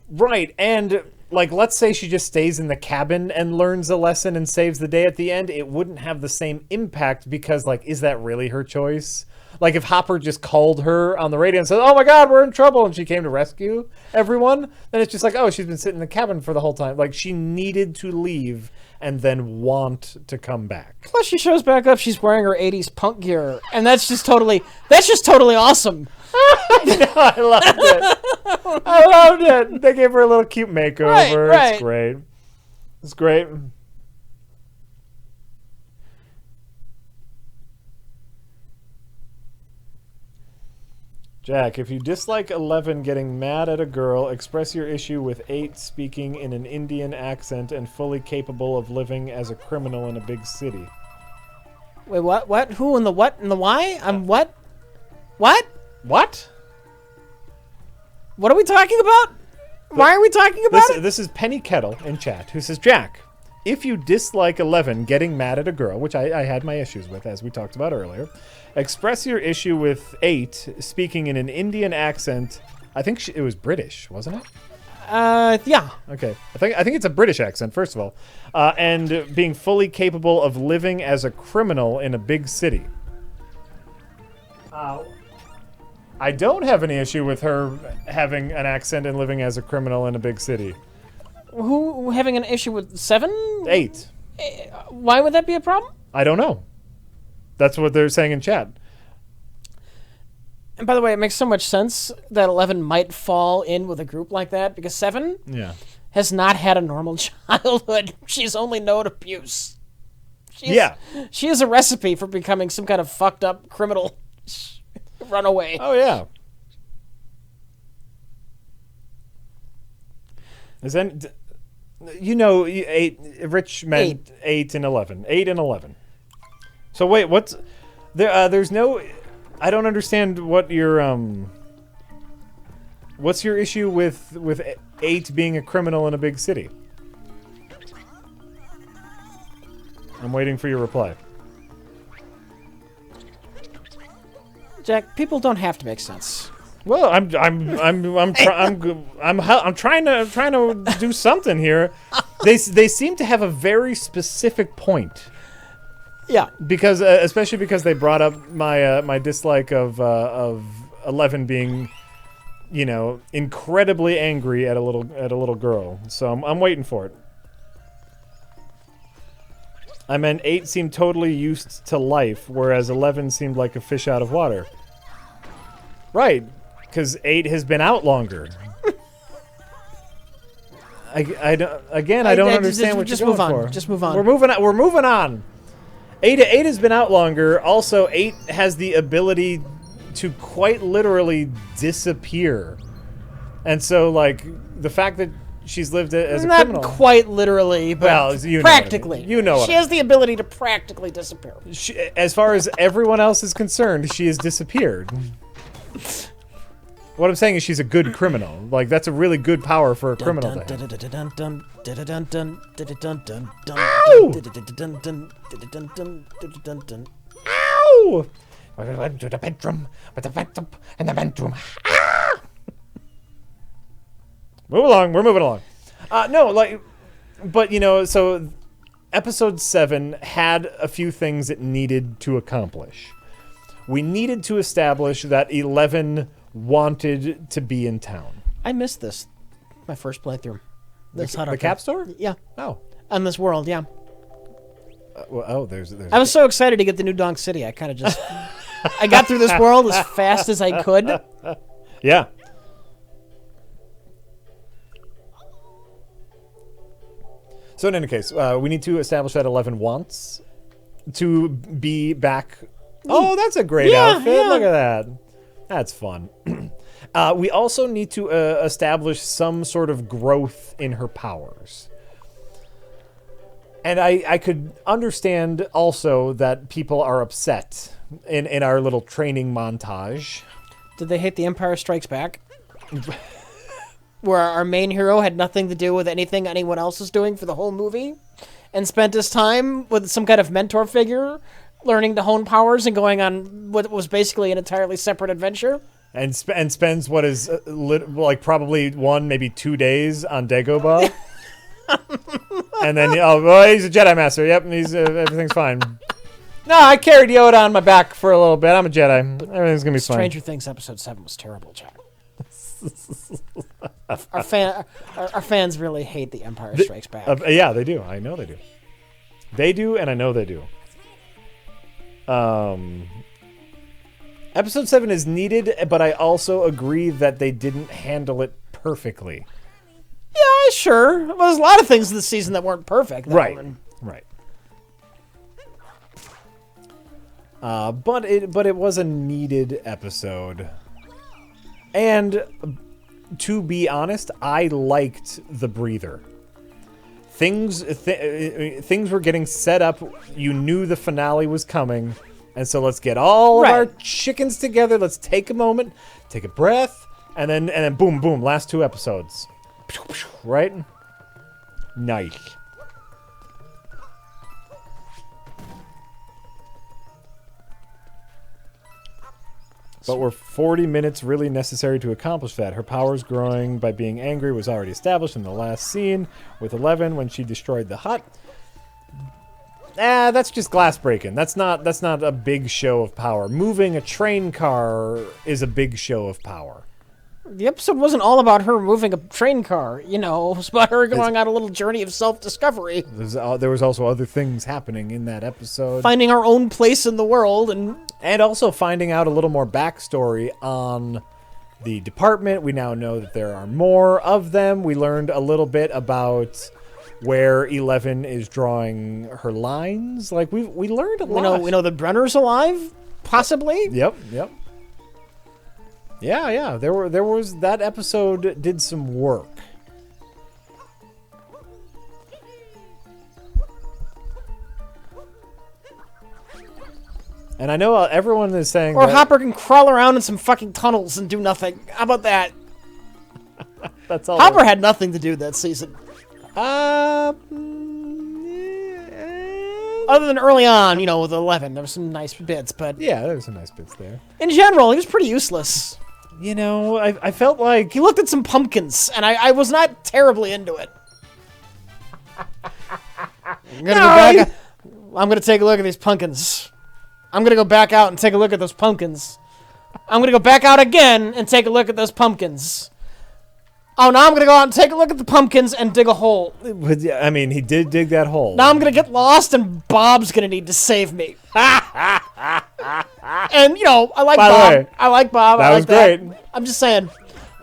Right. And, like, let's say she just stays in the cabin and learns a lesson and saves the day at the end. It wouldn't have the same impact because, like, is that really her choice? Like, if Hopper just called her on the radio and said, oh my God, we're in trouble, and she came to rescue everyone, then it's just like, oh, she's been sitting in the cabin for the whole time. Like, she needed to leave and then want to come back. Plus, she shows back up, she's wearing her 80s punk gear, and that's just totally awesome. I loved it. I loved it. They gave her a little cute makeover. Right. It's great. It's great. Jack, if you dislike 11 getting mad at a girl, express your issue with 8 speaking in an Indian accent and fully capable of living as a criminal in a big city. Wait, what? What? Who and the what and the why? What? What? What? What are we talking about? Why are we talking about it? This is Penny Kettle in chat, who says, Jack, if you dislike 11 getting mad at a girl, which I had my issues with, as we talked about earlier, express your issue with 8 speaking in an Indian accent. I think it was British, wasn't it? Yeah. Okay. I think it's a British accent, first of all. And being fully capable of living as a criminal in a big city. I don't have any issue with her having an accent and living as a criminal in a big city. Who having an issue with 7? 8. Why would that be a problem? I don't know. That's what they're saying in chat. And by the way, it makes so much sense that 11 might fall in with a group like that, because 7 has not had a normal childhood. She's only known abuse. She is a recipe for becoming some kind of fucked up criminal runaway. Oh, yeah. Is that... You know, 8... Rich meant 8 and 11. 8 and 11. So wait, what's... there's no... I don't understand what your... What's your issue with 8 being a criminal in a big city? I'm waiting for your reply. Jack, people don't have to make sense. Well, I'm trying to do something here. They seem to have a very specific point. Yeah, because especially because they brought up my my dislike of 11 being, you know, incredibly angry at a little girl. So I'm waiting for it. I meant 8 seemed totally used to life, whereas 11 seemed like a fish out of water. Right, because 8 has been out longer. I don't understand what you're going for. Just move on. We're moving on. Ada's been out longer. Also, 8 has the ability to quite literally disappear. And so, like, the fact that she's lived as a criminal... Not quite literally, but practically. You know she has the ability to practically disappear. As far as everyone else is concerned, she has disappeared. What I'm saying is she's a good criminal. Like, that's a really good power for a criminal to have. Ow! I went to the bedroom with the phantom and the bedroom. Ah! Move along. We're moving along. No, like, but, you know, so episode 7 had a few things it needed to accomplish. We needed to establish that 11 wanted to be in town. I missed this. My first playthrough. The Cap store? Yeah. Oh. On this world, yeah. There's I was so excited to get the new Donk City. I kind of just... I got through this world as fast as I could. Yeah. So in any case, we need to establish that 11 wants to be back. Oh, that's a great outfit. Yeah. Look at that. That's fun. We also need to establish some sort of growth in her powers. And I could understand also that people are upset in our little training montage. Did they hate The Empire Strikes Back? Where our main hero had nothing to do with anything anyone else was doing for the whole movie and spent his time with some kind of mentor figure learning to hone powers and going on what was basically an entirely separate adventure. And spends what is like probably 1, maybe 2 days on Dagobah. And then, he's a Jedi Master. Yep, everything's fine. No, I carried Yoda on my back for a little bit. I'm a Jedi. Everything's going to be fine. Stranger Things Episode 7 was terrible, Jack. Our fans really hate The Empire Strikes Back. Yeah, they do. I know they do. They do, and I know they do. Episode 7 is needed, but I also agree that they didn't handle it perfectly. Yeah, sure. Well, there's a lot of things this season that weren't perfect. Right. But it was a needed episode. And to be honest, I liked the breather. Things were getting set up. You knew the finale was coming. And so let's get all of our chickens together. Let's take a moment, take a breath, and then boom, boom, last 2 episodes. Right? Nice. But were 40 minutes really necessary to accomplish that? Her powers growing by being angry was already established in the last scene with 11 when she destroyed the hut. That's just glass breaking. That's not a big show of power. Moving a train car is a big show of power. The episode wasn't all about her moving a train car. You know, it was about her going on a little journey of self-discovery. There was also other things happening in that episode. Finding our own place in the world and also finding out a little more backstory on the department. We now know that there are more of them. We learned a little bit about where 11 is drawing her lines. Like, we learned a lot. We know the Brenner's alive, possibly. Yep. Yeah. There was that episode did some work. And I know everyone is saying Or Hopper can crawl around in some fucking tunnels and do nothing. How about that? That's all. Hopper had nothing to do that season. Yeah. Other than early on, with 11, there were some nice bits, but... Yeah, there were some nice bits there. In general, he was pretty useless. I felt like... He looked at some pumpkins, and I was not terribly into it. I'm gonna take a look at these pumpkins. I'm gonna go back out and take a look at those pumpkins. I'm gonna go back out again and take a look at those pumpkins. Oh, now I'm going to go out and take a look at the pumpkins and dig a hole. I mean, he did dig that hole. Now I'm going to get lost and Bob's going to need to save me. And, I like Bob. I like Bob. That was great. I'm just saying,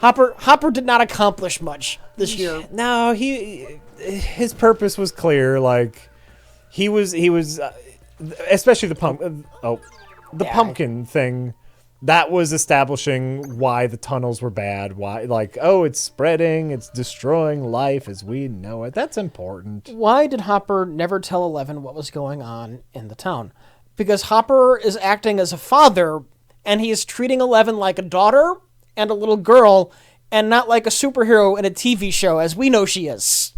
Hopper did not accomplish much this year. No, his purpose was clear. Like, he was especially the pumpkin thing. That was establishing why the tunnels were bad. Why, like, oh, it's spreading, it's destroying life as we know it. That's important. Why did Hopper never tell Eleven what was going on in the town? Because Hopper is acting as a father, and he is treating Eleven like a daughter and a little girl, and not like a superhero in a TV show, as we know she is.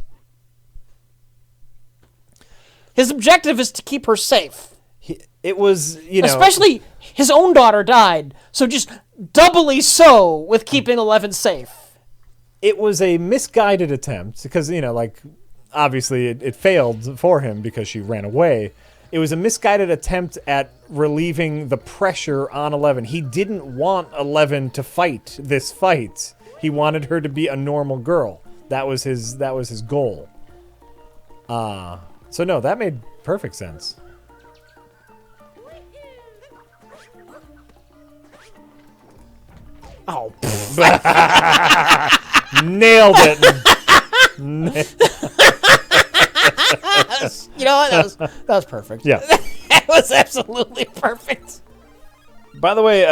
His objective is to keep her safe. It was, you know... Especially his own daughter died, so just doubly so with keeping Eleven safe. It was a misguided attempt, because, you know, like, obviously it failed for him because she ran away. It was a misguided attempt at relieving the pressure on Eleven. He didn't want Eleven to fight this fight. He wanted her to be a normal girl. That was his goal. So no, that made perfect sense. Oh, nailed it. You know what? That was perfect. Yeah. That was absolutely perfect. By the way,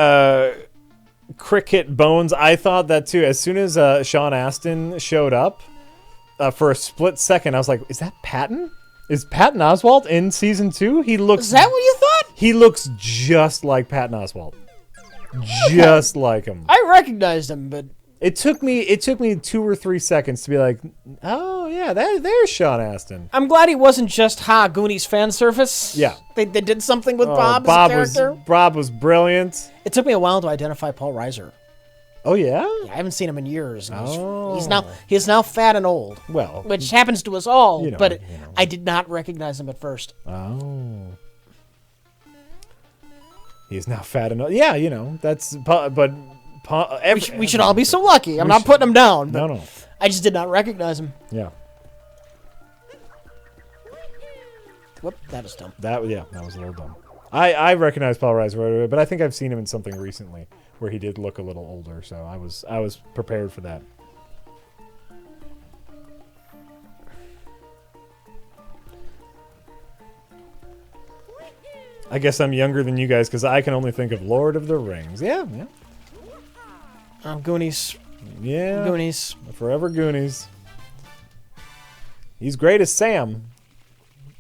Cricket Bones, I thought that too. As soon as Sean Astin showed up, for a split second, I was like, is that Patton? Is Patton Oswalt in season 2? He looks... Is that what you thought? He looks just like Patton Oswalt. Just like him. I recognized him, but... It took me 2 or 3 seconds to be like, oh, yeah, there's Sean Astin. I'm glad he wasn't just, Goonies fan service. Yeah. They did something with Bob as a character. Bob was brilliant. It took me a while to identify Paul Reiser. Oh, yeah? I haven't seen him in years. And Oh. He's now fat and old. Well. Which happens to us all, but you know. I did not recognize him at first. Oh. He's now fat and old. Yeah, you know, that's... But... We should all be so lucky. I'm not putting him down. But No. I just did not recognize him. Yeah. Whoop, that is dumb. That was a little dumb. I recognize Paul Reiser right away, but I think I've seen him in something recently where he did look a little older, so I was prepared for that. I guess I'm younger than you guys because I can only think of Lord of the Rings. Yeah. Goonies. Yeah. Goonies. Forever Goonies. He's great as Sam.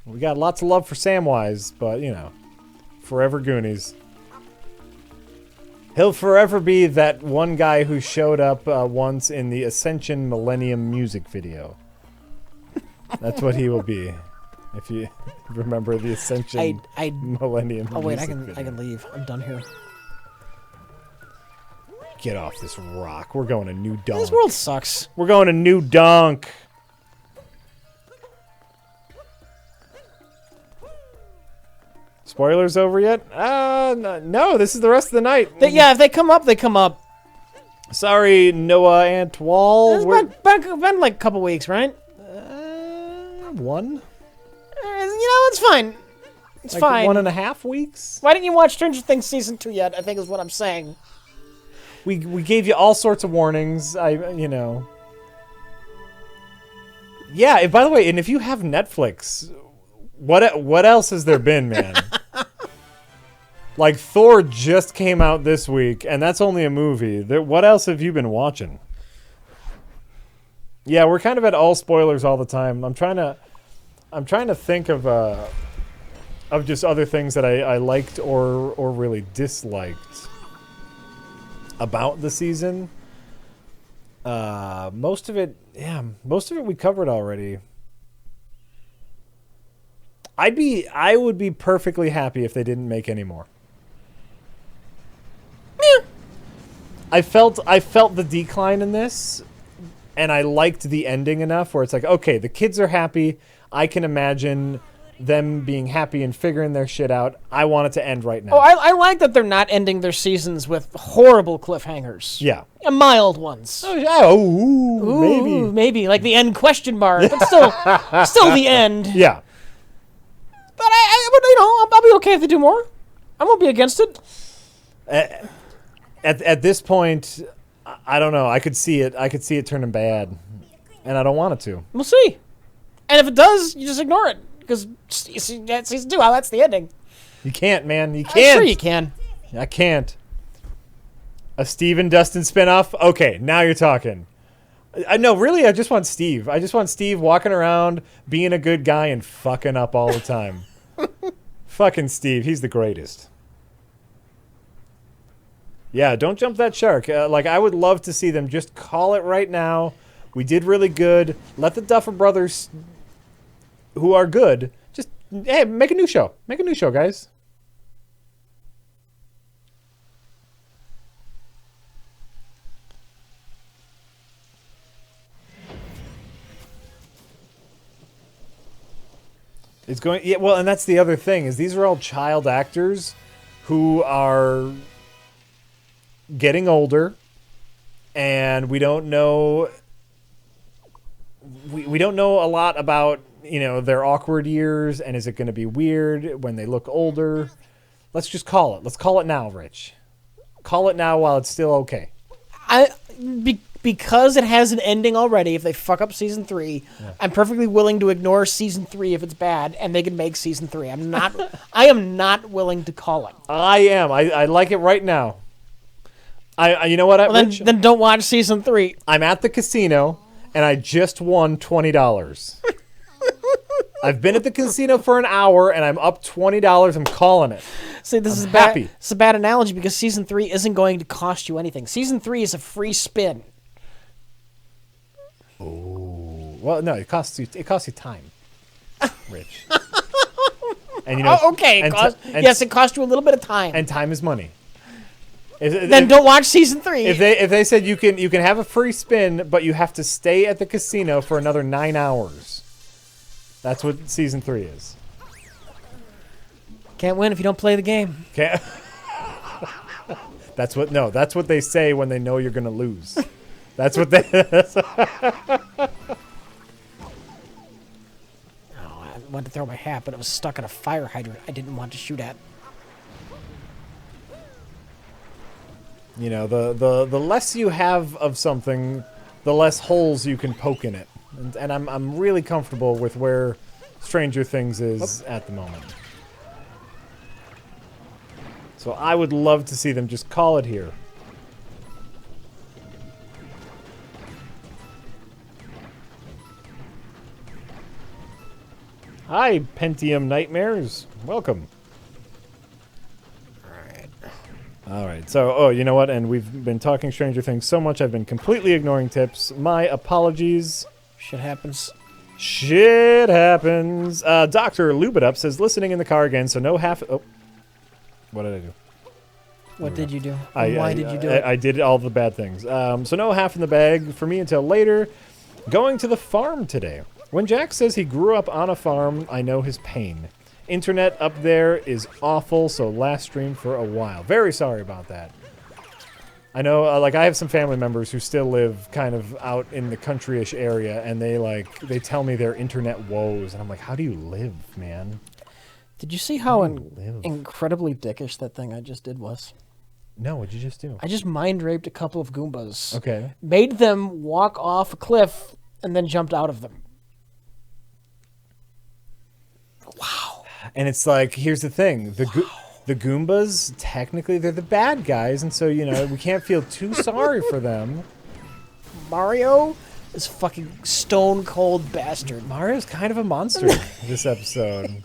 We got lots of love for Samwise, but, you know, forever Goonies. He'll forever be that one guy who showed up once in the Ascension Millennium music video. That's what he will be. If you remember the Ascension Millennium Oh, wait, I video. can leave. I'm done here. Get off this rock. We're going to New Dunk. This world sucks. We're going to New Dunk. Spoilers over yet? No, this is the rest of the night. If they come up, they come up. Sorry, Noah Antwal. It's been like a couple weeks, right? One? It's fine. It's fine. 1.5 weeks? Why didn't you watch Stranger Things Season 2 yet, I think is what I'm saying. We gave you all sorts of warnings. Yeah, by the way, and if you have Netflix, what else has there been, man? Like, Thor just came out this week, and that's only a movie. What else have you been watching? Yeah, we're kind of at all spoilers all the time. I'm trying to think of just other things that I liked or really disliked about the season. Most of it we covered already. I would be perfectly happy if they didn't make any more. Yeah. I felt the decline in this, and I liked the ending enough where it's like, okay, the kids are happy. I can imagine them being happy and figuring their shit out. I want it to end right now. Oh, I like that they're not ending their seasons with horrible cliffhangers. Yeah. Mild ones. Oh, yeah. Maybe like the end question mark, but still the end. Yeah. But I'll be okay if they do more. I won't be against it. At this point, I don't know. I could see it turning bad, and I don't want it to. We'll see. And if it does, you just ignore it because season 2. That's the ending. You can't, man. You I'm can't. sure you can. I can't. A Steve and Dustin spinoff? Okay, now you're talking. No, really, I just want Steve. I just want Steve walking around, being a good guy, and fucking up all the time. Fucking Steve. He's the greatest. Yeah, don't jump that shark. Like, I would love to see them just call it right now. We did really good. Let the Duffer Brothers, who are good, just, hey, make a new show. Make a new show, guys. It's going, yeah, well, and that's the other thing, is these are all child actors who are getting older, and we don't know we don't know a lot about, you know, their awkward years, and is it going to be weird when they look older? Let's just call it. Let's call it now, Rich. Call it now while it's still okay. Because it has an ending already, if they fuck up season 3, Yeah. I'm perfectly willing to ignore season 3 if it's bad, and they can make season 3. I am not willing to call it. I am. I like it right now. You know what? Then don't watch season 3. I'm at the casino, and I just won $20. I've been at the casino for an hour, and I'm up $20. I'm calling it. See, this is happy. It's a bad analogy because season 3 isn't going to cost you anything. Season 3 is a free spin. Oh, well, no, it costs you time, Rich. And you know, okay. Yes, it costs you a little bit of time. And time is money. Then don't watch season 3. If they said you can have a free spin, but you have to stay at the casino for another 9 hours. That's what season 3 is. Can't win if you don't play the game. Can't. That's what they say when they know you're gonna lose. That's what they. Oh, I wanted to throw my hat, but it was stuck in a fire hydrant I didn't want to shoot at. You know, the less you have of something, the less holes you can poke in it. And I'm really comfortable with where Stranger Things is at the moment. So I would love to see them just call it here. Hi, Pentium Nightmares. Welcome. All right. So, you know what? And we've been talking Stranger Things so much, I've been completely ignoring tips. My apologies. Shit happens. Shit happens. Dr. Lube It Up says, listening in the car again, so no half... Oh. What did I do? What did you do? Why did you do it? I did all the bad things. So no half in the bag for me until later. Going to the farm today. When Jack says he grew up on a farm, I know his pain. Internet up there is awful, so last stream for a while. Very sorry about that. I know, like, I have some family members who still live kind of out in the country-ish area, and they tell me their internet woes, and I'm like, how do you live, man? Did you see how incredibly dickish that thing I just did was? No, what'd you just do? I just mind raped a couple of Goombas. Okay. Made them walk off a cliff, and then jumped out of them. Wow. And it's like, here's the thing. The Goombas, technically, they're the bad guys, and so, you know, we can't feel too sorry for them. Mario is fucking stone cold bastard. Mario's kind of a monster this episode.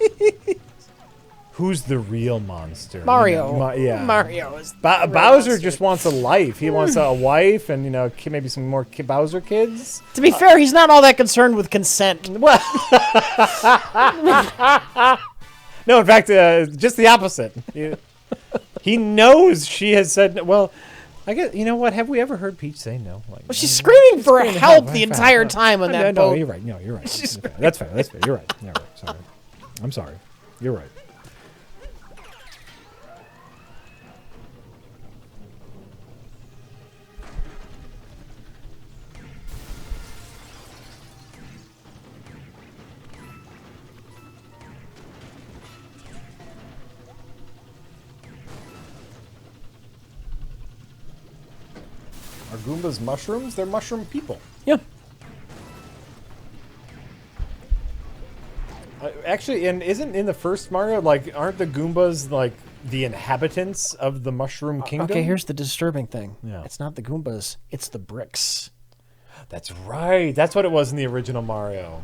Who's the real monster? Mario. You know, yeah. Mario is Bowser just wants a life. He wants a wife and, you know, maybe some more Bowser kids. To be fair, he's not all that concerned with consent. Well, no, in fact, just the opposite. He knows she has said, well, I guess, you know what? Have we ever heard Peach say no? Like, well, she's screaming for help the entire time on that boat. No, you're right. No, you're right. Okay. That's fair. That's fair. You're right. You're right. Sorry. I'm sorry. You're right. Are Goombas mushrooms? They're mushroom people. Yeah. Actually, and isn't in the first Mario, like, aren't the Goombas, like, the inhabitants of the Mushroom Kingdom? Okay, here's the disturbing thing. Yeah. It's not the Goombas, it's the bricks. That's right. That's what it was in the original Mario.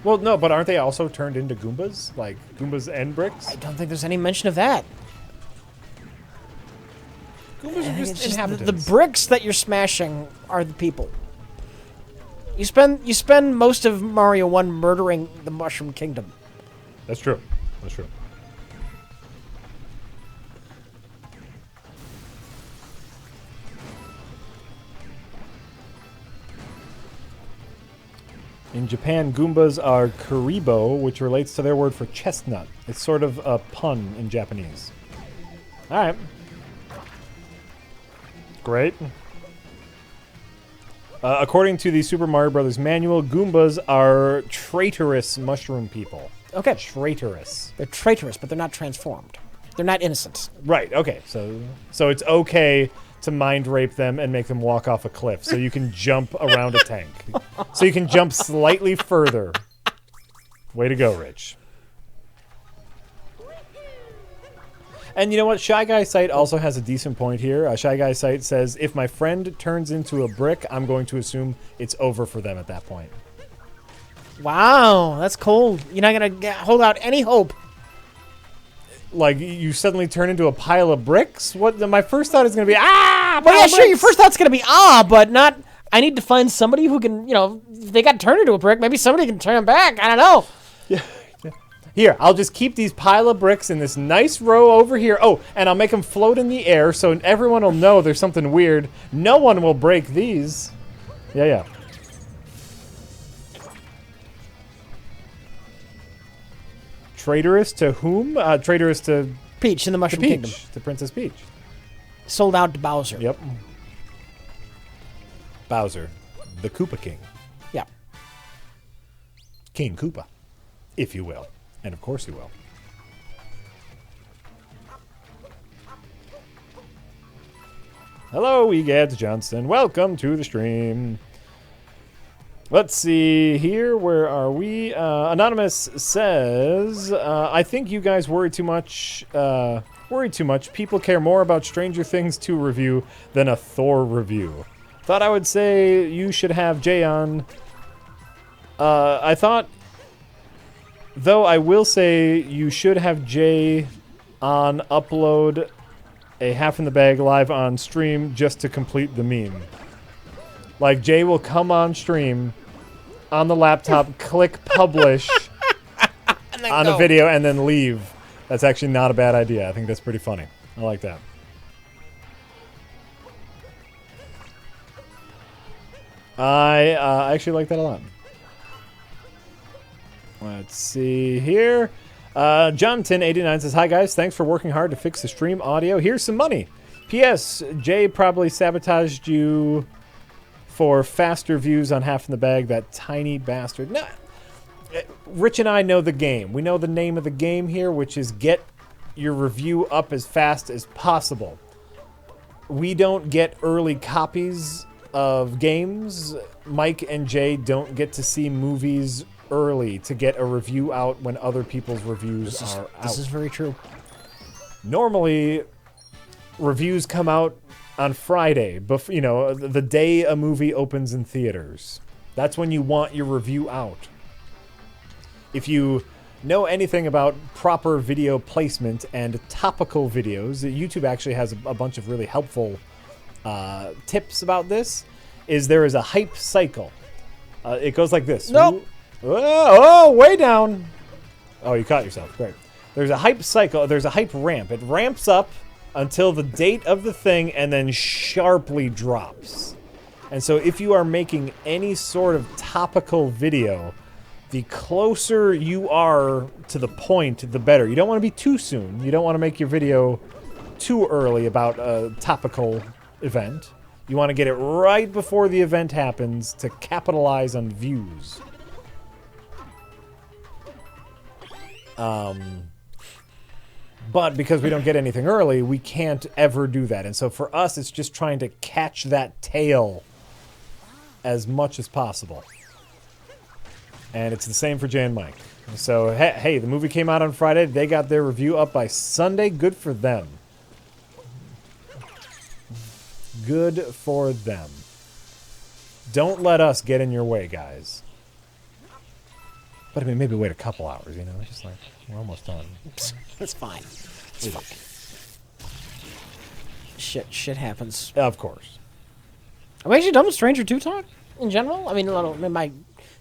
Well, no, but aren't they also turned into Goombas? Like, Goombas and bricks? I don't think there's any mention of that. Goombas are It's just just inhabitants. the bricks that you're smashing are the people. You spend most of Mario 1 murdering the Mushroom Kingdom. That's true. That's true. In Japan, Goombas are karibo, which relates to their word for chestnut. It's sort of a pun in Japanese. All right. Great. According to the Super Mario Brothers manual, Goombas are traitorous mushroom people. Okay. Traitorous. They're traitorous, but they're not transformed. They're not innocent. Right, okay. So it's okay to mind rape them and make them walk off a cliff so you can jump around a tank. So you can jump slightly further. Way to go, Rich. And you know what? Shy Guy Sight also has a decent point here. Shy Guy Sight says, if my friend turns into a brick, I'm going to assume it's over for them at that point. Wow, that's cold. You're not going to hold out any hope. Like, you suddenly turn into a pile of bricks? What? My first thought is going to be, Well, pile yeah, of sure, your bricks! first thought's going to be, but not, I need to find somebody who can, if they got turned into a brick, maybe somebody can turn them back. I don't know. Here, I'll just keep these pile of bricks in this nice row over here. Oh, and I'll make them float in the air so everyone will know there's something weird. No one will break these. Yeah. Traitorous to whom? Traitorous to Peach in the Mushroom Peach. Kingdom. To Princess Peach. Sold out to Bowser. Yep. Bowser, the Koopa King. Yeah. King Koopa, if you will. And of course you will. Hello, Egads Johnson. Welcome to the stream. Let's see here. Where are we? Anonymous says, I think you guys worry too much. People care more about Stranger Things 2 review than a Thor review. Thought I would say you should have Jay on. I thought, though I will say you should have Jay on upload a Half in the Bag live on stream just to complete the meme. Like, Jay will come on stream on the laptop, click publish on a video, and then leave. That's actually not a bad idea. I think that's pretty funny. I like that. I actually like that a lot. Let's see here. Jonathan89 says, hi guys, thanks for working hard to fix the stream audio. Here's some money. P.S. Jay probably sabotaged you for faster views on Half in the Bag, that tiny bastard. No, Rich and I know the game. We know the name of the game here, which is get your review up as fast as possible. We don't get early copies of games. Mike and Jay don't get to see movies early to get a review out when other people's reviews are out. This is very true. Normally, reviews come out on Friday, the day a movie opens in theaters. That's when you want your review out. If you know anything about proper video placement and topical videos, YouTube actually has a bunch of really helpful tips about this. There is a hype cycle. It goes like this. Nope. Oh, way down. Oh, you caught yourself. Great. There's a hype cycle. There's a hype ramp. It ramps up until the date of the thing and then sharply drops. And so if you are making any sort of topical video, the closer you are to the point, the better. You don't want to be too soon. You don't want to make your video too early about a topical event. You want to get it right before the event happens to capitalize on views. But because we don't get anything early, we can't ever do that. And so for us, it's just trying to catch that tail as much as possible. And it's the same for Jay and Mike. So, hey, the movie came out on Friday. They got their review up by Sunday. Good for them. Good for them. Don't let us get in your way, guys. But I mean, maybe wait a couple hours, you know? It's just like, we're almost done. It's fine. It's fine. Shit happens. Of course. Are we actually done with Stranger 2 talk in general? I mean, it might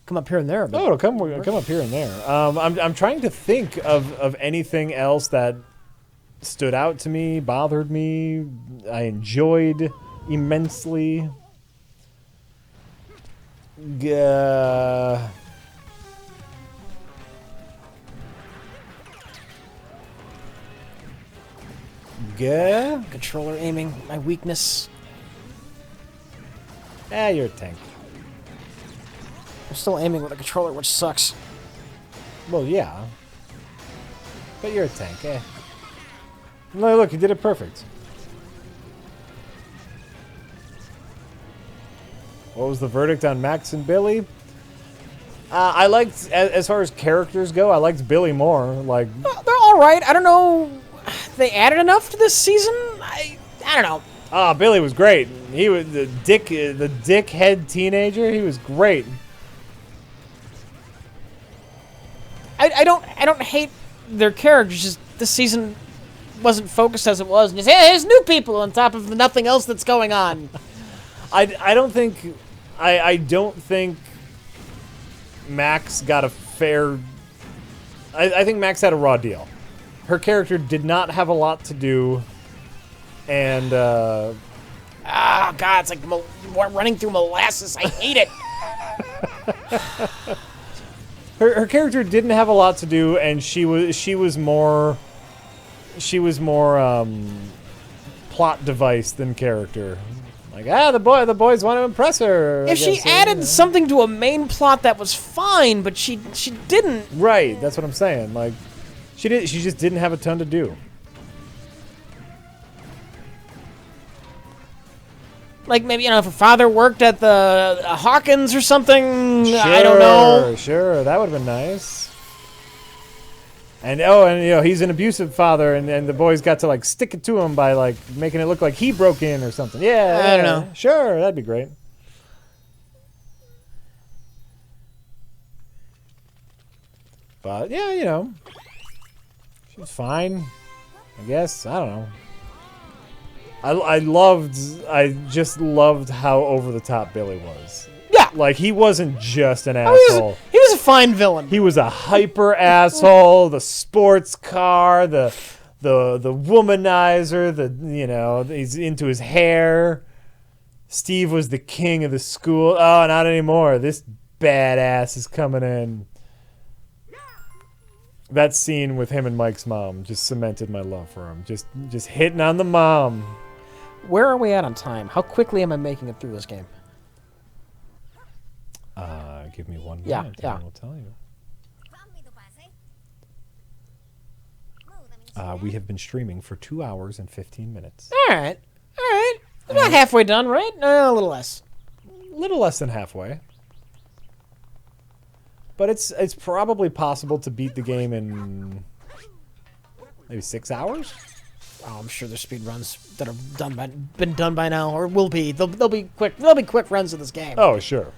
come up here and there. But Oh, it'll come up here and there. I'm trying to think of anything else that stood out to me, bothered me, I enjoyed immensely. Controller aiming, my weakness. You're a tank. I'm still aiming with a controller, which sucks. Well, yeah. But you're a tank, No, look, you did it perfect. What was the verdict on Max and Billy? I liked, as far as characters go, I liked Billy more. Like, they're all right. I don't know. They added enough to this season. I don't know. Ah, Billy was great. He was the dickhead teenager. He was great. I don't hate their characters. Just this season wasn't focused as it was. And just, hey, there's new people on top of nothing else that's going on. I don't think Max got a fair. I think Max had a raw deal. Her character did not have a lot to do, and God, it's like running through molasses. I hate it. her character didn't have a lot to do, and she was more plot device than character. Like, the boys want to impress her. If she added something to a main plot, that was fine, but she didn't. Right, that's what I'm saying. Like, she just didn't have a ton to do. Like, maybe, if her father worked at the Hawkins or something. Sure, I don't know. Sure, that would have been nice. And he's an abusive father, and the boys got to like stick it to him by like making it look like he broke in or something. Yeah, I don't know. Sure, that'd be great. But yeah, she was fine, I guess. I don't know. I just loved how over the top Billy was. Yeah. Like, he wasn't just an asshole. He was a fine villain. He was a hyper asshole. The sports car, the womanizer, he's into his hair. Steve was the king of the school. Oh, not anymore. This badass is coming in. That scene with him and Mike's mom just cemented my love for him. Just hitting on the mom. Where are we at on time? How quickly am I making it through this game? Give me 1 minute. Yeah. And I will tell you. We have been streaming for 2 hours and 15 minutes. All right. We're not halfway done, right? A little less. A little less than halfway. But it's probably possible to beat the game in maybe 6 hours. Oh, I'm sure there's speed runs that are been done by now, or will be. They'll be quick. There'll be quick runs of this game. Oh, sure.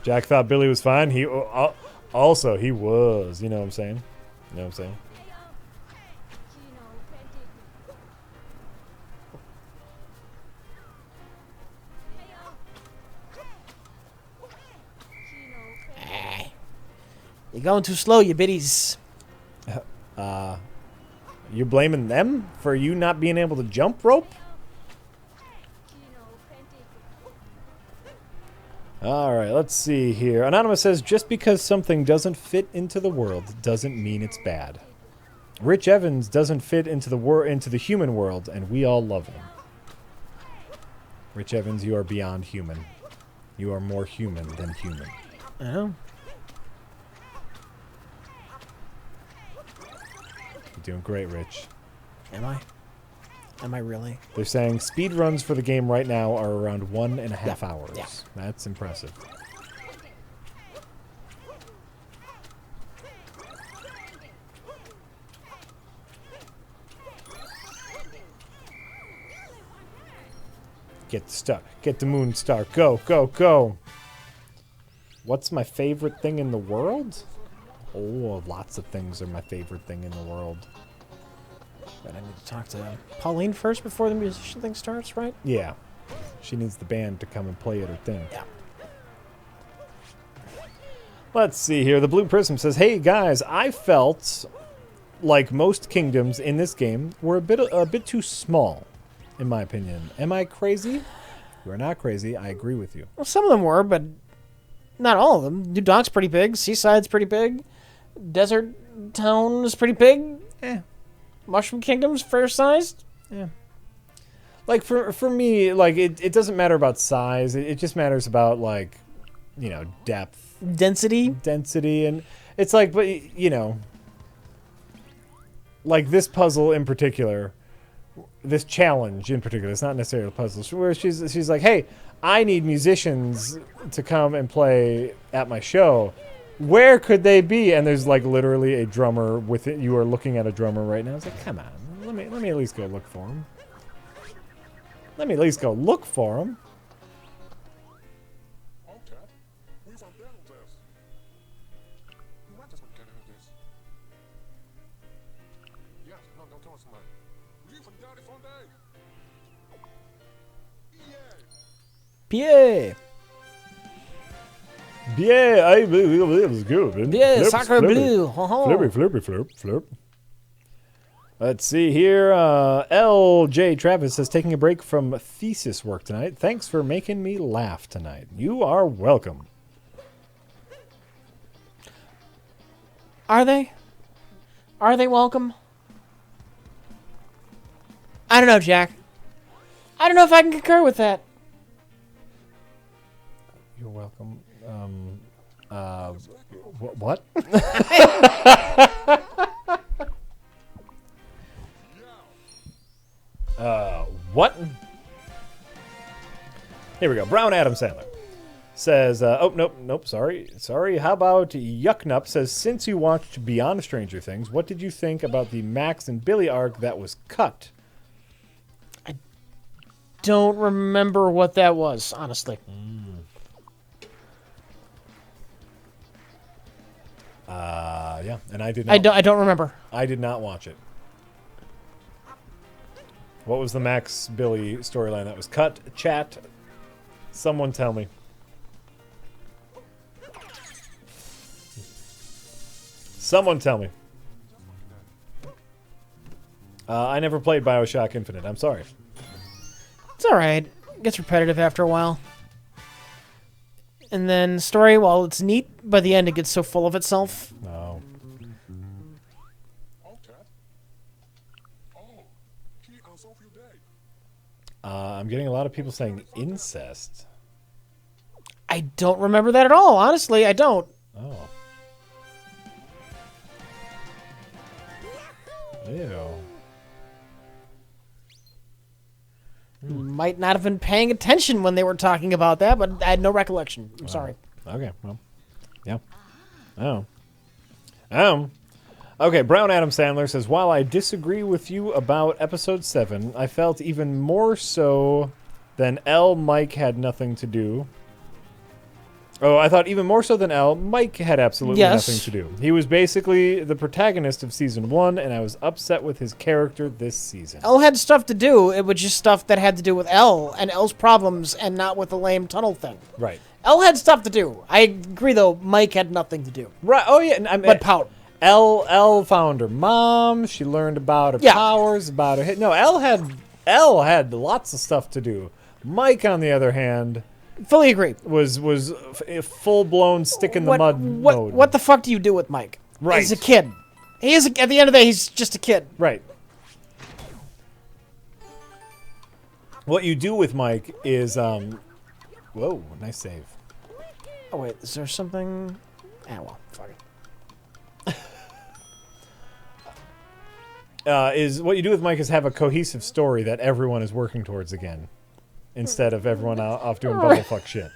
Jack thought Billy was fine. He also he was. You know what I'm saying? You know what I'm saying? You're going too slow, you biddies. You're blaming them for you not being able to jump rope? All right, let's see here. Anonymous says, just because something doesn't fit into the world doesn't mean it's bad. Rich Evans doesn't fit into the human world, and we all love him. Rich Evans, you are beyond human. You are more human than human. Oh. You're doing great, Rich. Am I? Am I really? They're saying speed runs for the game right now are around 1.5 hours. Yeah. That's impressive. Get the star. Get the moon star. Go, go, go. What's my favorite thing in the world? Oh, lots of things are my favorite thing in the world. But I need to talk to Pauline first before the musician thing starts, right? Yeah. She needs the band to come and play at her thing. Yeah. Let's see here. The Blue Prism says, hey, guys, I felt like most kingdoms in this game were a bit too small, in my opinion. Am I crazy? You are not crazy. I agree with you. Well, some of them were, but not all of them. New Dock's pretty big. Seaside's pretty big. Desert Town is pretty big. Mushroom Kingdom's fair-sized. Yeah. Like, for me, like, it doesn't matter about size. It just matters about, like, you know, depth. Density. And it's like, but, you know, like this puzzle in particular, this challenge in particular, it's not necessarily a puzzle, where she's like, hey, I need musicians to come and play at my show. Where could they be? And there's like literally a drummer with it. You are looking at a drummer right now. It's like, come on, let me at least go look for him. Let me at least go look for him. Pierre. Yeah, I it was good. Yeah, sacre bleu. Flirty. Let's see here. L.J. Travis says, taking a break from thesis work tonight. Thanks for making me laugh tonight. You are welcome. Are they? Are they welcome? I don't know, Jack. I don't know if I can concur with that. You're welcome. What? What? Here we go. Brown Adam Sandler says, oh, nope, sorry. How about Yucknup says, since you watched Beyond Stranger Things, what did you think about the Max and Billy arc that was cut? I don't remember what that was, honestly. Yeah, and I did not. I don't remember. I did not watch it. What was the Max Billy storyline that was cut? Chat. Someone tell me. Someone tell me. I never played BioShock Infinite. I'm sorry. It's alright. It gets repetitive after a while. And then story, while it's neat, by the end it gets so full of itself. No. I'm getting a lot of people saying incest. I don't remember that at all. Honestly, I don't. Oh. Ew. Might not have been paying attention when they were talking about that, but I had no recollection. I'm sorry. Okay, well. Yeah. Okay, Brown Adam Sandler says, while I disagree with you about episode 7, I felt even more so than L, Mike had nothing to do. Oh, I thought even more so than L, Mike had absolutely nothing to do. He was basically the protagonist of season 1, and I was upset with his character this season. L had stuff to do. It was just stuff that had to do with L and L's problems and not with the lame tunnel thing. Right. L had stuff to do. I agree, though. Mike had nothing to do. Right. Oh, yeah. But pout. L found her mom. She learned about her powers, about her hit. No, L had lots of stuff to do. Mike, on the other hand, fully agree. Was a full blown stick in the mud mode. What the fuck do you do with Mike? Right. He's a kid. He is at the end of the day. He's just a kid. Right. What you do with Mike is whoa, nice save. Oh wait, is there something? Ah, well, fuck it. Is what you do with Mike is have a cohesive story that everyone is working towards again, instead of everyone off doing bumblefuck shit.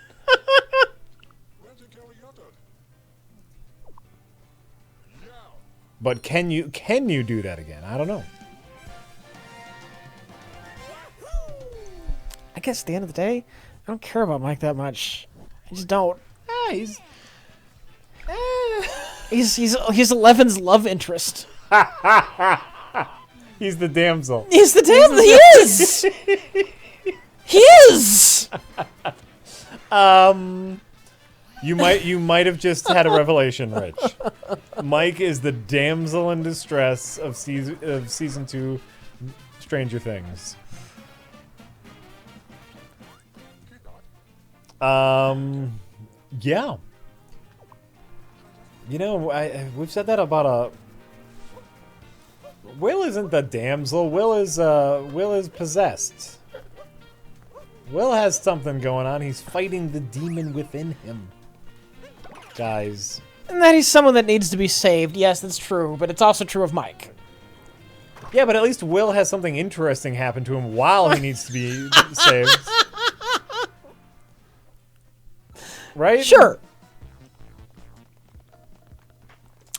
But can you do that again? I don't know. I guess at the end of the day, I don't care about Mike that much. I just don't. He's He's Eleven's love interest. he's the damsel. He's the damsel. He is. He is. You might have just had a revelation, Rich. Mike is the damsel in distress of season 2 Stranger Things. Yeah. You know, we've said that about Will isn't the damsel. Will is possessed. Will has something going on. He's fighting the demon within him. Guys. And that he's someone that needs to be saved. Yes, that's true, but it's also true of Mike. Yeah, but at least Will has something interesting happen to him while he needs to be saved. Right? Sure.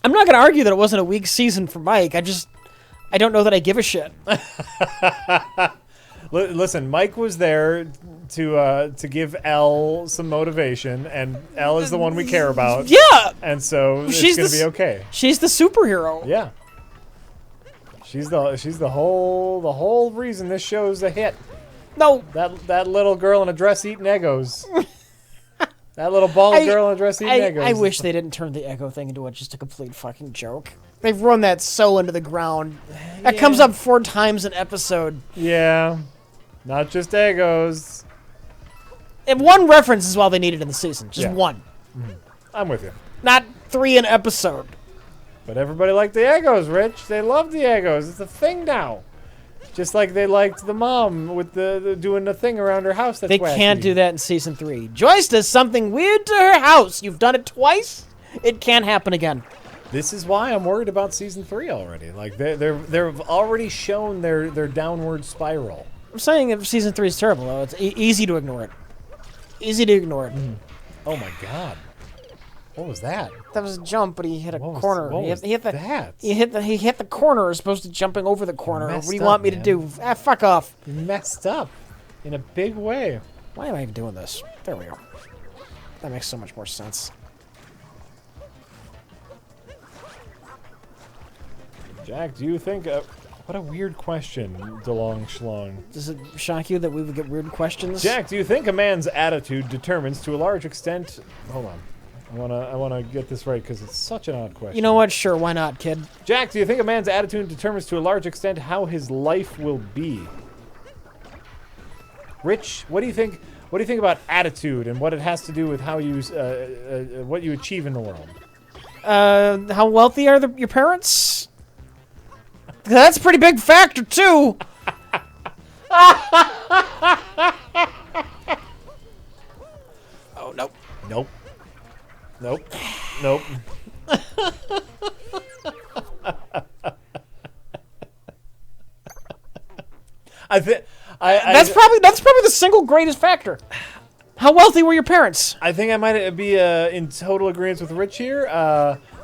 I'm not going to argue that it wasn't a weak season for Mike. I don't know that I give a shit. Listen, Mike was there to give Elle some motivation, and Elle is the one we care about. Yeah. And so it's going to be okay. She's the superhero. Yeah. She's the whole reason this show's a hit. No. That little girl in a dress eating Eggos. That little bald girl in a dress eating Eggos. I wish they didn't turn the Eggo thing into just a complete fucking joke. They've run that so into the ground. That comes up 4 times an episode. Yeah. Not just Eggos. And one reference is all they needed in the season. Just one. Mm-hmm. I'm with you. Not 3 an episode. But everybody liked the Eggos, Rich. They love the Eggos. It's a thing now. Just like they liked the mom with the doing the thing around her house. That's they wacky. Can't do that in season 3. Joyce does something weird to her house. You've done it twice. It can't happen again. This is why I'm worried about season 3 already. Like they've already shown their downward spiral. I'm saying if season 3 is terrible, though, it's easy to ignore it. Easy to ignore it. Mm. Oh my god. What was that? That was a jump, but he hit a corner. What was that? He hit the corner as opposed to jumping over the corner. What do you want me to do? Fuck off. You messed up in a big way. Why am I even doing this? There we go. That makes so much more sense. Jack, do you think... what a weird question, DeLong Schlong. Does it shock you that we would get weird questions? Jack, do you think a man's attitude determines to a large extent... Hold on. I wanna get this right because it's such an odd question. You know what? Sure, why not, kid? Jack, do you think a man's attitude determines to a large extent how his life will be? Rich, what do you think? What do you think about attitude and what it has to do with how you what you achieve in the world? How wealthy are your parents? That's a pretty big factor too. Oh nope. Nope. Nope. Nope. That's probably the single greatest factor. How wealthy were your parents? I think I might be in total agreement with Rich here.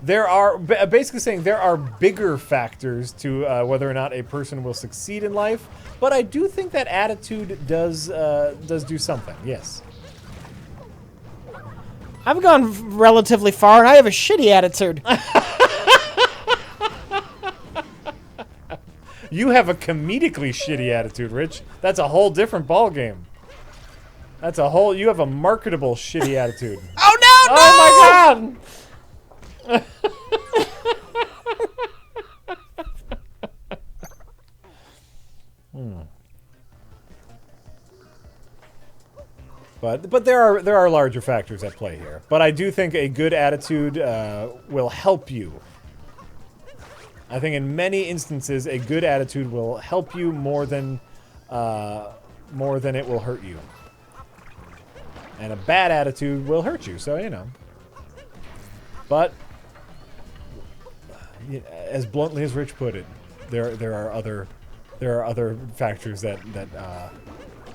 There are basically saying there are bigger factors to whether or not a person will succeed in life, but I do think that attitude does do something. Yes. I've gone relatively far, and I have a shitty attitude. You have a comedically shitty attitude, Rich. That's a whole different ballgame. That's a whole... You have a marketable shitty attitude. Oh, no, no! Oh, my God! But there are larger factors at play here. But I do think a good attitude will help you. I think in many instances, a good attitude will help you more than it will hurt you. And a bad attitude will hurt you. So you know. But as bluntly as Rich put it, there are other factors that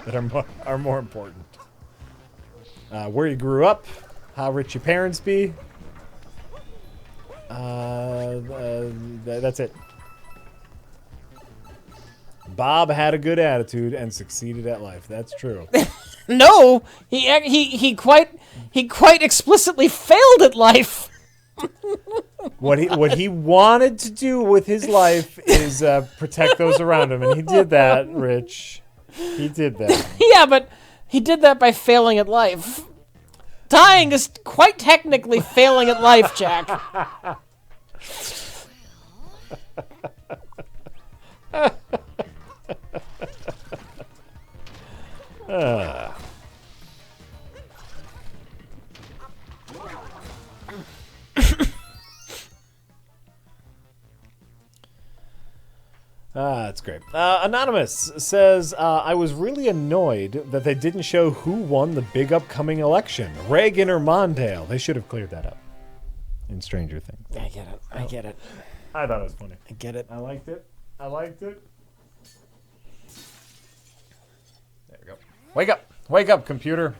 are more important. Where you grew up, how rich your parents be. That's it. Bob had a good attitude and succeeded at life. That's true. No, he quite explicitly failed at life. What he wanted to do with his life is protect those around him, and he did that, Rich. He did that. Yeah, but he did that by failing at life. Dying is quite technically failing at life, Jack. That's great. Anonymous says, I was really annoyed that they didn't show who won the big upcoming election, Reagan or Mondale. They should have cleared that up in Stranger Things. I get it. I get it. I thought it was funny. I get it. I liked it. I liked it. There we go. Wake up. Wake up, computer.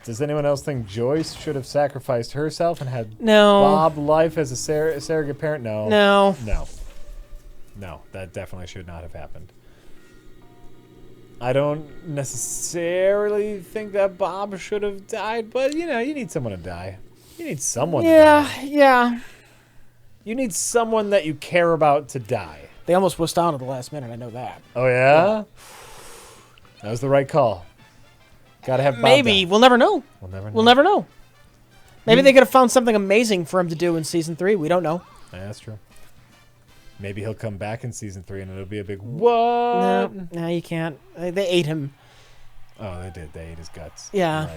Does anyone else think Joyce should have sacrificed herself and had Bob life as a surrogate parent? No. No. No. No, that definitely should not have happened. I don't necessarily think that Bob should have died, but, you know, you need someone to die. You need someone to die. Yeah. You need someone that you care about to die. They almost wussed out at the last minute, I know that. Oh, yeah? That was the right call. Gotta have Bob Maybe. die. We'll never know. We'll never know. Maybe they could have found something amazing for him to do in season 3. We don't know. Yeah, that's true. Maybe he'll come back in season 3 and it'll be a big what? No, you can't. They ate him. Oh, they did. They ate his guts. Yeah.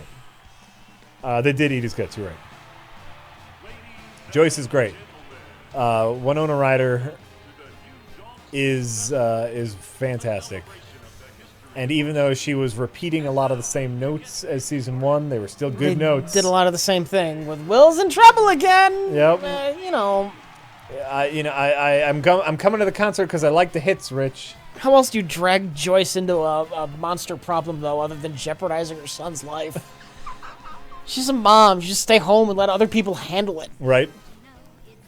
Right. They did eat his guts. You're right. Joyce is great. Winona Ryder is fantastic. And even though she was repeating a lot of the same notes as season 1, they were still good notes. Did a lot of the same thing with Will's in trouble again. Yep. You know. I'm coming to the concert because I like the hits, Rich. How else do you drag Joyce into a monster problem, though, other than jeopardizing her son's life? She's a mom. You just stay home and let other people handle it. Right.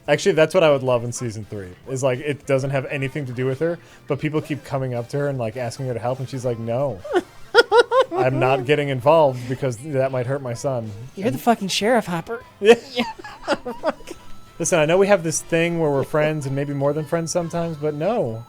Actually, that's what I would love in season 3. Is like it doesn't have anything to do with her, but people keep coming up to her and like asking her to help, and she's like, "No, I'm not getting involved because that might hurt my son." You're the fucking sheriff, Hopper. Yeah. Listen, I know we have this thing where we're friends and maybe more than friends sometimes, but no.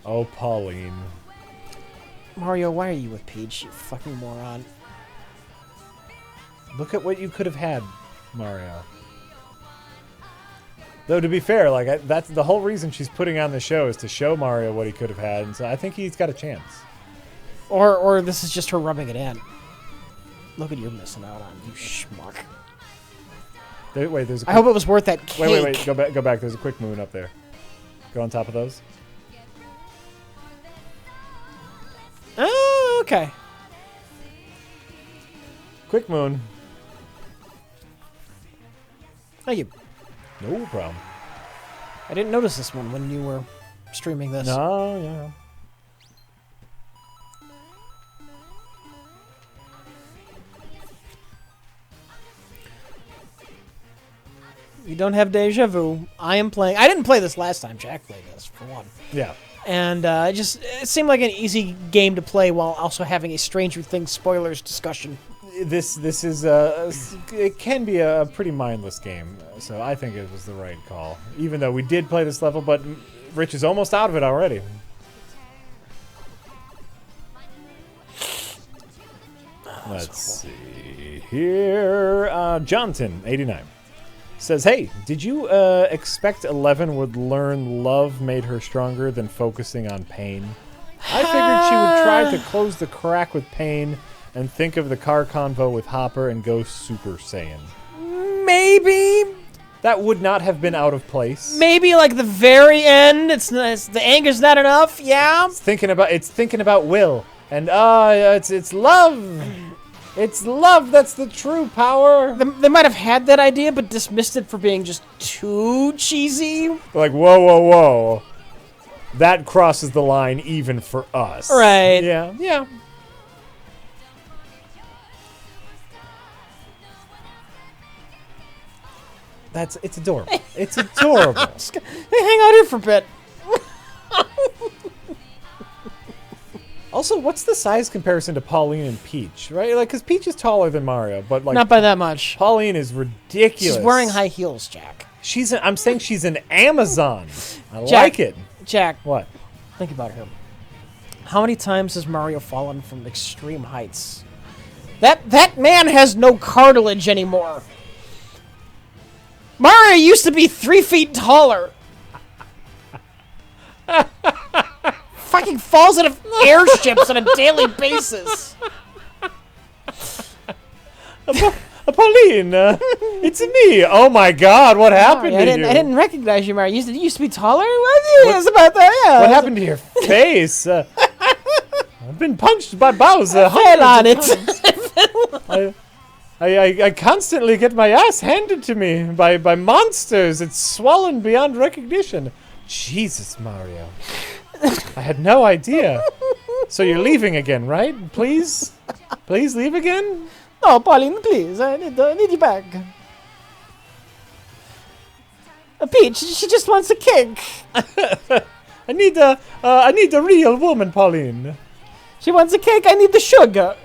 Oh, Pauline. Mario, why are you with Peach, you fucking moron? Look at what you could have had, Mario. Though, to be fair, like that's the whole reason she's putting on the show is to show Mario what he could have had, and so I think he's got a chance. Or this is just her rubbing it in. Look what you're missing out on, you schmuck. Wait, there's. I hope it was worth that cake. Wait. Go back. There's a quick moon up there. Go on top of those. Oh, okay. Quick moon. Thank you. No problem. I didn't notice this one when you were streaming this. No, yeah. You don't have deja vu. I am playing. I didn't play this last time. Jack played this, for one. Yeah. And it seemed like an easy game to play while also having a Stranger Things spoilers discussion. This is it can be a pretty mindless game, so I think it was the right call. Even though we did play this level, but Rich is almost out of it already. Let's see here. Jonathan, 89, says, "Hey, did you expect 11 would learn love made her stronger than focusing on pain? I figured she would try to close the crack with pain and think of the car convo with Hopper and go Super Saiyan. Maybe. That would not have been out of place. Maybe like the very end. It's the anger's not enough. Yeah. It's thinking about Will and it's love. It's love that's the true power. They might have had that idea, but dismissed it for being just too cheesy. Like, whoa. that crosses the line even for us. Right. Yeah. Yeah. It's adorable. It's adorable. Hey, hang out here for a bit. Also, what's the size comparison to Pauline and Peach, right? Like, because Peach is taller than Mario, but like Not by that much. Pauline is ridiculous. She's wearing high heels, Jack. I'm saying she's an Amazon. I Jack, like it. Jack, What? think about her. How many times has Mario fallen from extreme heights? That man has no cartilage anymore. Mario used to be 3 feet taller. Fucking falls out of airships on a daily basis. Pauline, it's me. Oh my God, what happened to you? I didn't recognize you, Mario. You used to be taller? What about that? Yeah. What happened to your face? I've been punched by Bowser. Fell on it. I constantly get my ass handed to me by monsters. It's swollen beyond recognition. Jesus, Mario. I had no idea. So you're leaving again, right? Please? Please leave again? No, Pauline, please. I need you back. Peach, she just wants a cake. I need a real woman, Pauline. She wants a cake. I need the sugar.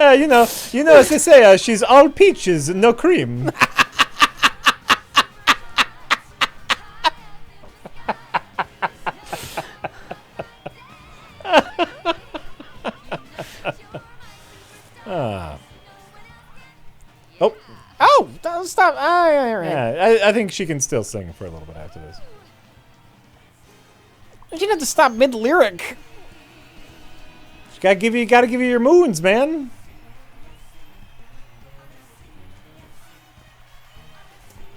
You know, as they say, she's all peaches, no cream. Oh, don't stop. Oh, yeah, right. Yeah, I think she can still sing for a little bit after this. You didn't have to stop mid-lyric. She gotta give you your moons, man.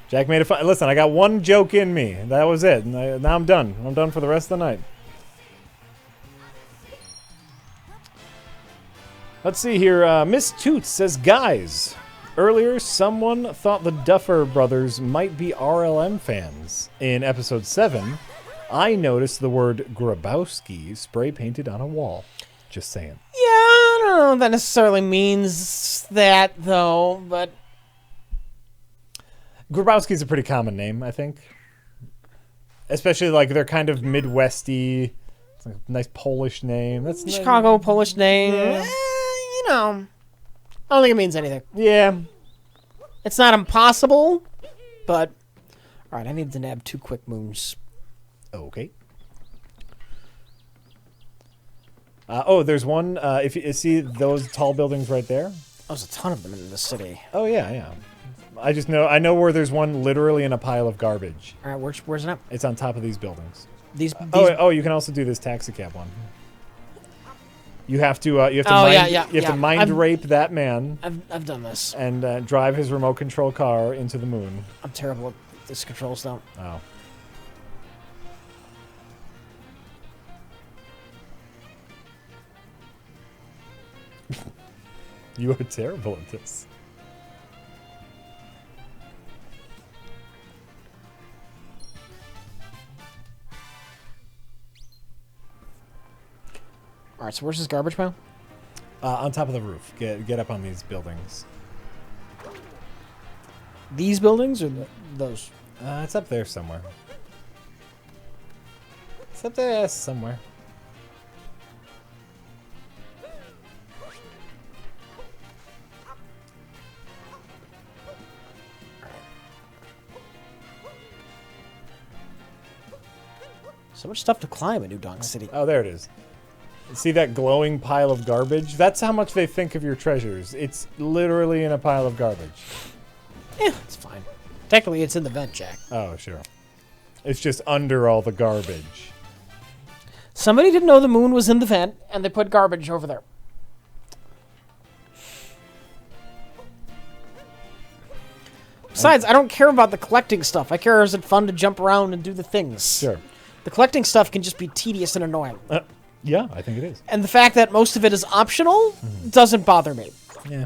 Jack made it fun. Listen, I got one joke in me. That was it. Now I'm done. I'm done for the rest of the night. Let's see here. Miss Toots says, guys, earlier someone thought the Duffer Brothers might be RLM fans. In episode 7, I noticed the word Grabowski spray painted on a wall. Just saying. Yeah, I don't know if that necessarily means that, though, but... Grabowski's a pretty common name, I think. Especially, like, they're kind of Midwesty. It's like a nice Polish name. That's Chicago Polish name. Yeah. You know, I don't think it means anything. Yeah. It's not impossible, but... Alright, I need to nab 2 quick moons. Okay. There's one. If you see those tall buildings right there. There's a ton of them in the city. Oh yeah. I know where there's one literally in a pile of garbage. All right, where's it at? It's on top of these buildings. These you can also do this taxi cab one. You have to mind rape that man. I've done this. And drive his remote control car into the moon. I'm terrible at this control stuff. Oh. You are terrible at this. All right, so where's this garbage pile? On top of the roof. Get up on these buildings. These buildings or those? It's up there somewhere. It's up there somewhere. So much stuff to climb in New Donk City. Oh, there it is. See that glowing pile of garbage? That's how much they think of your treasures. It's literally in a pile of garbage. Yeah, it's fine. Technically, it's in the vent, Jack. Oh, sure. It's just under all the garbage. Somebody didn't know the moon was in the vent, and they put garbage over there. Besides, I don't care about the collecting stuff. I care, is it fun to jump around and do the things? Sure. The collecting stuff can just be tedious and annoying. Yeah, I think it is. And the fact that most of it is optional doesn't bother me. Yeah.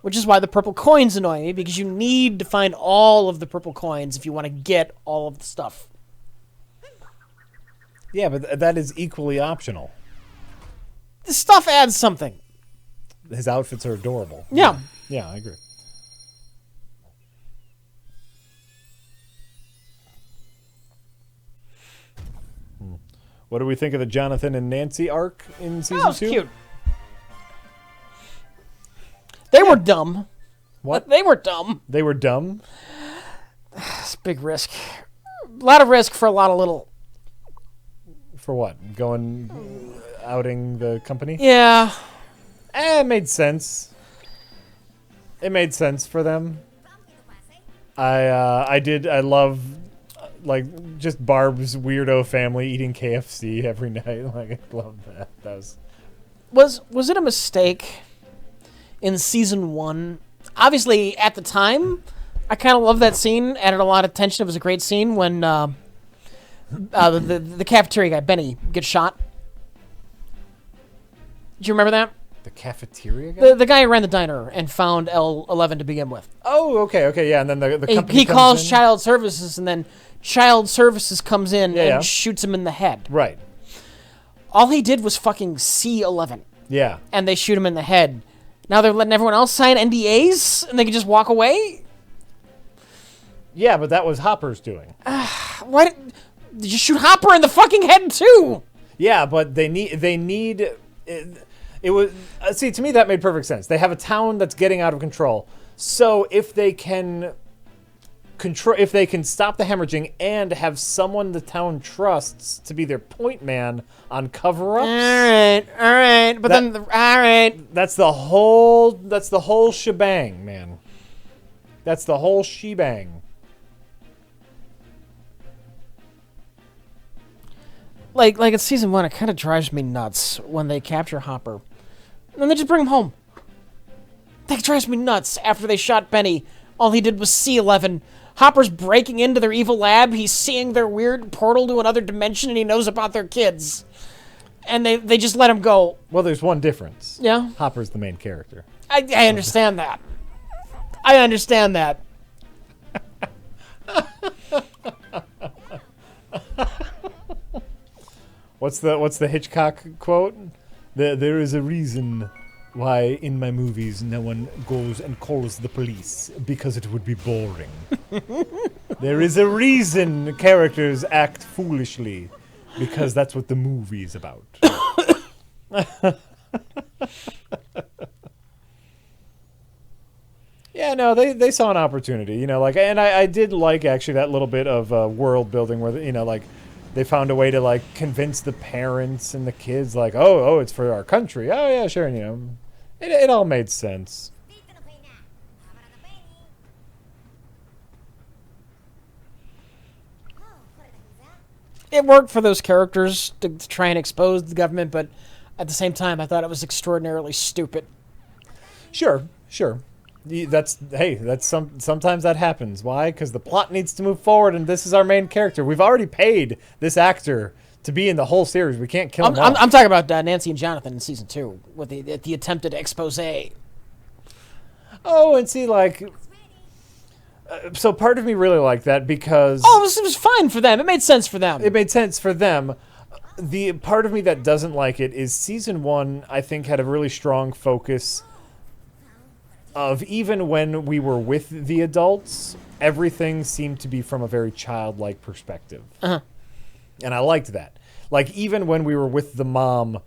Which is why the purple coins annoy me, because you need to find all of the purple coins if you want to get all of the stuff. Yeah, but that is equally optional. The stuff adds something. His outfits are adorable. Yeah. Yeah, I agree. What do we think of the Jonathan and Nancy arc in season 2? That was cute. They were dumb. What? They were dumb. They were dumb? It's a big risk. A lot of risk for a lot of little. For what? Going outing the company? Yeah. It made sense. It made sense for them. I love like just Barb's weirdo family eating KFC every night. Like I love that. That was it a mistake in season 1? Obviously, at the time, I kind of love that scene. Added a lot of tension. It was a great scene when the cafeteria guy Benny gets shot. Do you remember that? the cafeteria guy? The guy who ran the diner and found L11 to begin with. Oh, okay, yeah, and then the company he calls in. Child Services, and then Child Services comes in Yeah. and shoots him in the head. Right. All he did was fucking C11. Yeah. And they shoot him in the head. Now they're letting everyone else sign NDAs, and they can just walk away? Yeah, but that was Hopper's doing. Why did you shoot Hopper in the fucking head, too? Yeah, but they need it was see, to me that made perfect sense. They have a town that's getting out of control. So if they can stop the hemorrhaging and have someone the town trusts to be their point man on cover-ups. All right. But all right. That's the whole shebang, man. That's the whole shebang. Like in season 1, it kind of drives me nuts when they capture Hopper. And then they just bring him home. That drives me nuts. After they shot Benny, all he did was C11. Hopper's breaking into their evil lab. He's seeing their weird portal to another dimension, and he knows about their kids. And they just let him go. Well, there's one difference. Yeah? Hopper's the main character. I understand that. I understand that. What's the Hitchcock quote? There is a reason why in my movies no one goes and calls the police, because it would be boring. There is a reason characters act foolishly, because that's what the movie is about. Yeah, no, they saw an opportunity, and I did like actually that little bit of world building where, they found a way to convince the parents and the kids oh, it's for our country. Oh yeah, sure. And, it all made sense. It worked for those characters to try and expose the government, but at the same time, I thought it was extraordinarily stupid. Sure. Sometimes that happens. Why? Because the plot needs to move forward, and this is our main character. We've already paid this actor to be in the whole series. We can't kill him off. I'm talking about Nancy and Jonathan in season 2 with the attempted expose. Oh, and see, so part of me really liked that because it was fine for them. It made sense for them. It made sense for them. The part of me that doesn't like it is season 1, I think, had a really strong focus of even when we were with the adults, everything seemed to be from a very childlike perspective. Uh-huh. And I liked that. Even when we were with the mom,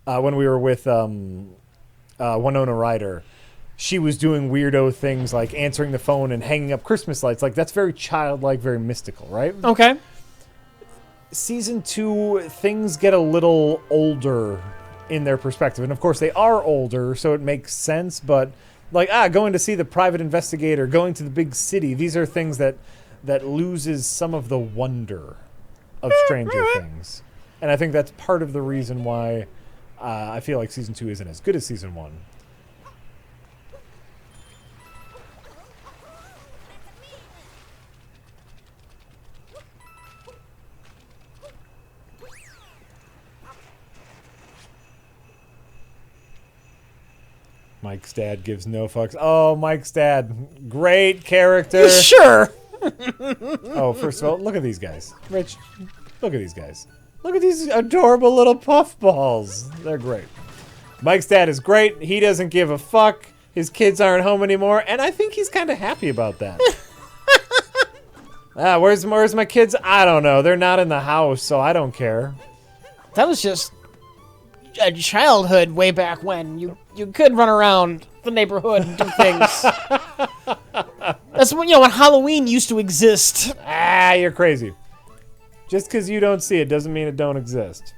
when we were with Winona Ryder, she was doing weirdo things like answering the phone and hanging up Christmas lights. That's very childlike, very mystical, right? Okay. Season 2, things get a little older in their perspective. And of course they are older, so it makes sense, but going to see the private investigator, going to the big city, these are things that loses some of the wonder of Stranger Things. And I think that's part of the reason why I feel like season 2 isn't as good as season 1. Mike's dad gives no fucks. Oh, Mike's dad. Great character. Sure. Oh, first of all, look at these guys. Rich, look at these guys. Look at these adorable little puffballs. They're great. Mike's dad is great. He doesn't give a fuck. His kids aren't home anymore, and I think he's kind of happy about that. Where's my kids? I don't know. They're not in the house, so I don't care. That was just a childhood way back when. You could run around the neighborhood and do things. That's when, when Halloween used to exist. You're crazy. Just because you don't see it doesn't mean it don't exist.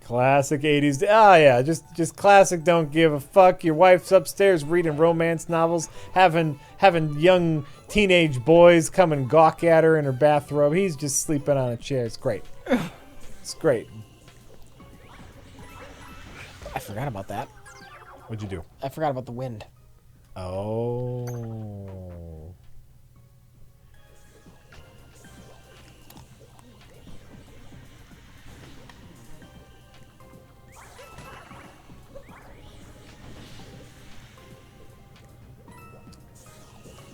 Classic 80s. Yeah, just classic don't give a fuck. Your wife's upstairs reading romance novels, having young teenage boys come and gawk at her in her bathrobe. He's just sleeping on a chair. It's great. It's great. I forgot about that. What'd you do? I forgot about the wind. Oh.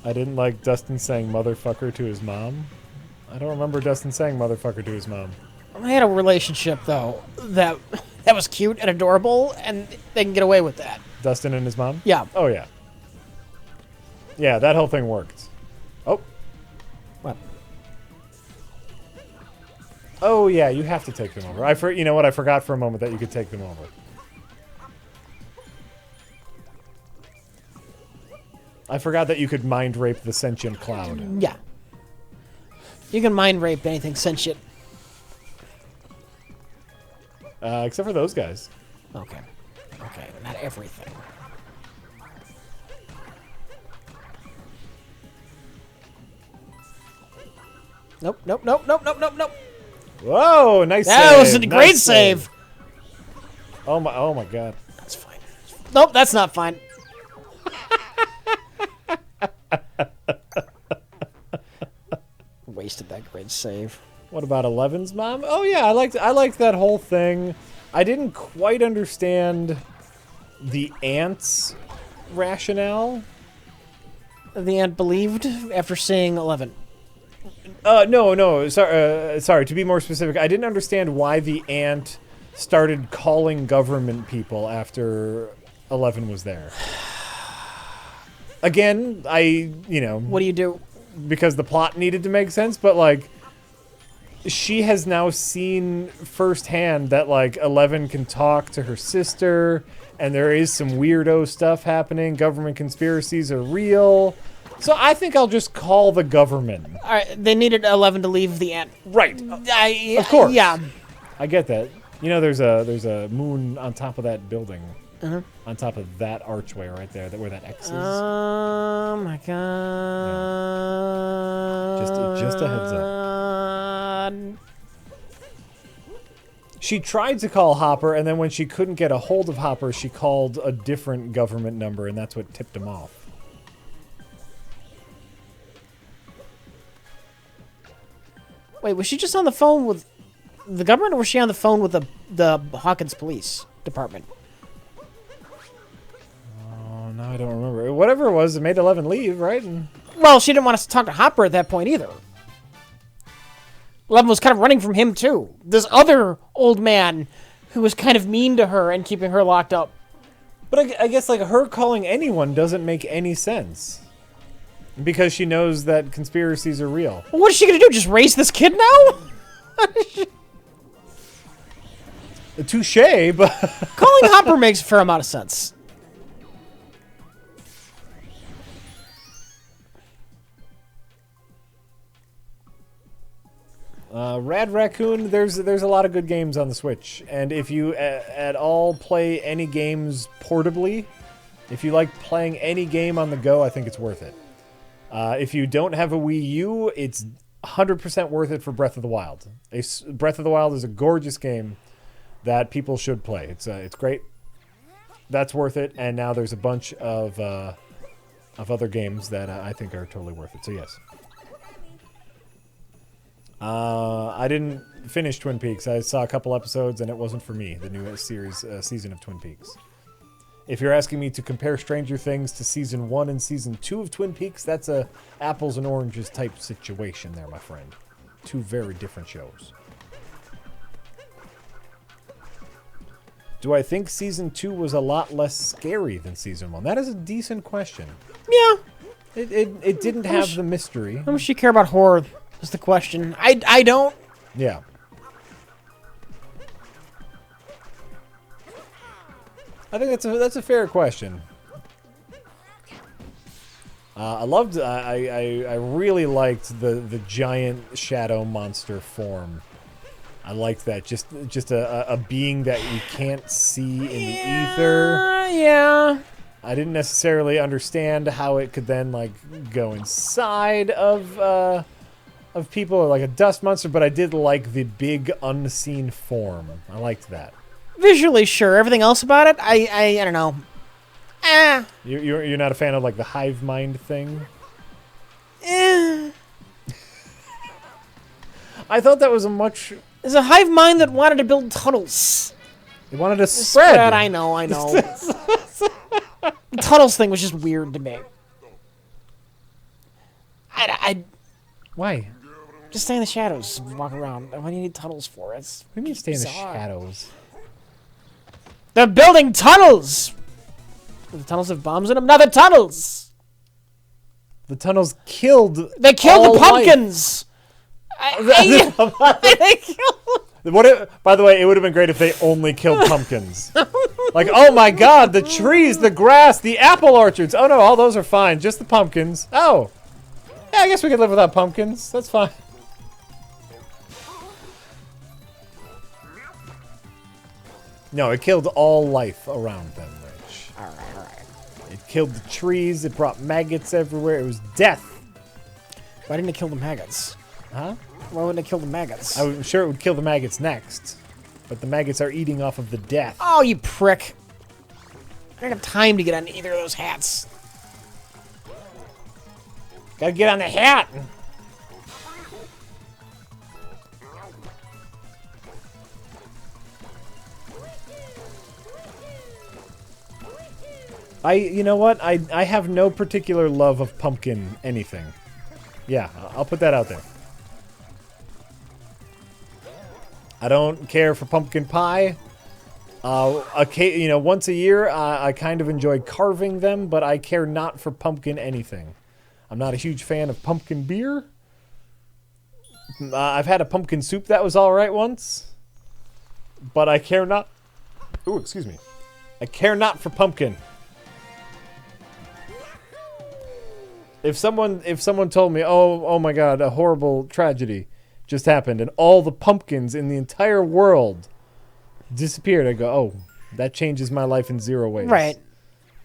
I didn't like Dustin saying motherfucker to his mom. I don't remember Dustin saying motherfucker to his mom. They had a relationship, though, that was cute and adorable, and they can get away with that. Dustin and his mom? Yeah. Oh, yeah. Yeah, that whole thing worked. Oh. What? Oh, yeah, you have to take them over. You know what? I forgot for a moment that you could take them over. I forgot that you could mind rape the sentient cloud. Yeah. You can mind rape anything sentient. Except for those guys. Okay. Okay, not everything. Nope, nope, nope, nope, nope, nope, nope. Whoa, nice save. That was a great save. Oh my god. That's fine. Nope, that's not fine. Wasted that great save. What about 11's mom? Oh yeah, I liked that whole thing. I didn't quite understand the aunt's rationale. The aunt believed after seeing 11. No. Sorry. To be more specific, I didn't understand why the aunt started calling government people after 11 was there. Again, What do you do? Because the plot needed to make sense, but like, she has now seen firsthand that like 11 can talk to her sister, and there is some weirdo stuff happening. Government conspiracies are real. So I think I'll just call the government. All right, they needed 11 to leave the aunt. Right. Of course. Yeah. I get that. You know, there's a moon on top of that building. On top of that archway right there, where that X is. Oh my god. Just a heads up. She tried to call Hopper, and then when she couldn't get a hold of Hopper, she called a different government number, and that's what tipped him off. Wait, was she just on the phone with the government, or was she on the phone with the Hawkins Police Department? Oh, no, I don't remember. Whatever it was, it made 11 leave, right? Well, she didn't want us to talk to Hopper at that point either. 11 was kind of running from him, too. This other old man who was kind of mean to her and keeping her locked up. But I guess, like, her calling anyone doesn't make any sense. Because she knows that conspiracies are real. Well, what is she going to do? Just raise this kid now? Touché, but... Calling Hopper makes a fair amount of sense. Rad Raccoon, there's a lot of good games on the Switch. And if you at all play any games portably, if you like playing any game on the go, I think it's worth it. If you don't have a Wii U, it's 100% worth it for Breath of the Wild. Breath of the Wild is a gorgeous game that people should play. It's great. That's worth it. And now there's a bunch of other games that I think are totally worth it. So yes. I didn't finish Twin Peaks. I saw a couple episodes, and it wasn't for me, the new season of Twin Peaks. If you're asking me to compare Stranger Things to Season 1 and Season 2 of Twin Peaks, that's a apples and oranges type situation there, my friend. Two very different shows. Do I think Season 2 was a lot less scary than Season 1? That is a decent question. Yeah. It didn't have the mystery. How much do you care about horror is the question. I don't. Yeah. I think that's a fair question. I really liked the giant shadow monster form. I liked that. Just a being that you can't see in the ether. Yeah. I didn't necessarily understand how it could then like go inside of people, or like a dust monster, but I did like the big unseen form. I liked that. Visually, sure. Everything else about it, I don't know. You're not a fan of like the hive mind thing? I thought that was a much... There's a hive mind that wanted to build tunnels. They wanted to spread. I know. The tunnels thing was just weird to me. Why? Just stay in the shadows and walk around. What do you need tunnels for? It's What do you mean stay in the bizarre. shadows? They're building tunnels! Do the tunnels have bombs in them? No, the tunnels! The tunnels killed. They killed all the pumpkins! They killed... By the way, it would have been great if they only killed pumpkins. Like, oh my god, the trees, the grass, the apple orchards. Oh no, all those are fine. Just the pumpkins. Oh. Yeah, I guess we could live without pumpkins. That's fine. No, it killed all life around them, Rich. Alright. It killed the trees. It brought maggots everywhere. It was death. Why didn't it kill the maggots? Huh? Why wouldn't it kill the maggots? I'm sure it would kill the maggots next. But the maggots are eating off of the death. Oh, you prick. I don't have time to get on either of those hats. Gotta get on the hat! You know what? I have no particular love of pumpkin anything. Yeah, I'll put that out there. I don't care for pumpkin pie. Once a year, I kind of enjoy carving them, but I care not for pumpkin anything. I'm not a huge fan of pumpkin beer. I've had a pumpkin soup that was all right once, but I care not. Ooh, excuse me. I care not for pumpkin. If someone told me, oh my God, a horrible tragedy just happened, and all the pumpkins in the entire world disappeared, I go, oh, that changes my life in zero ways. Right.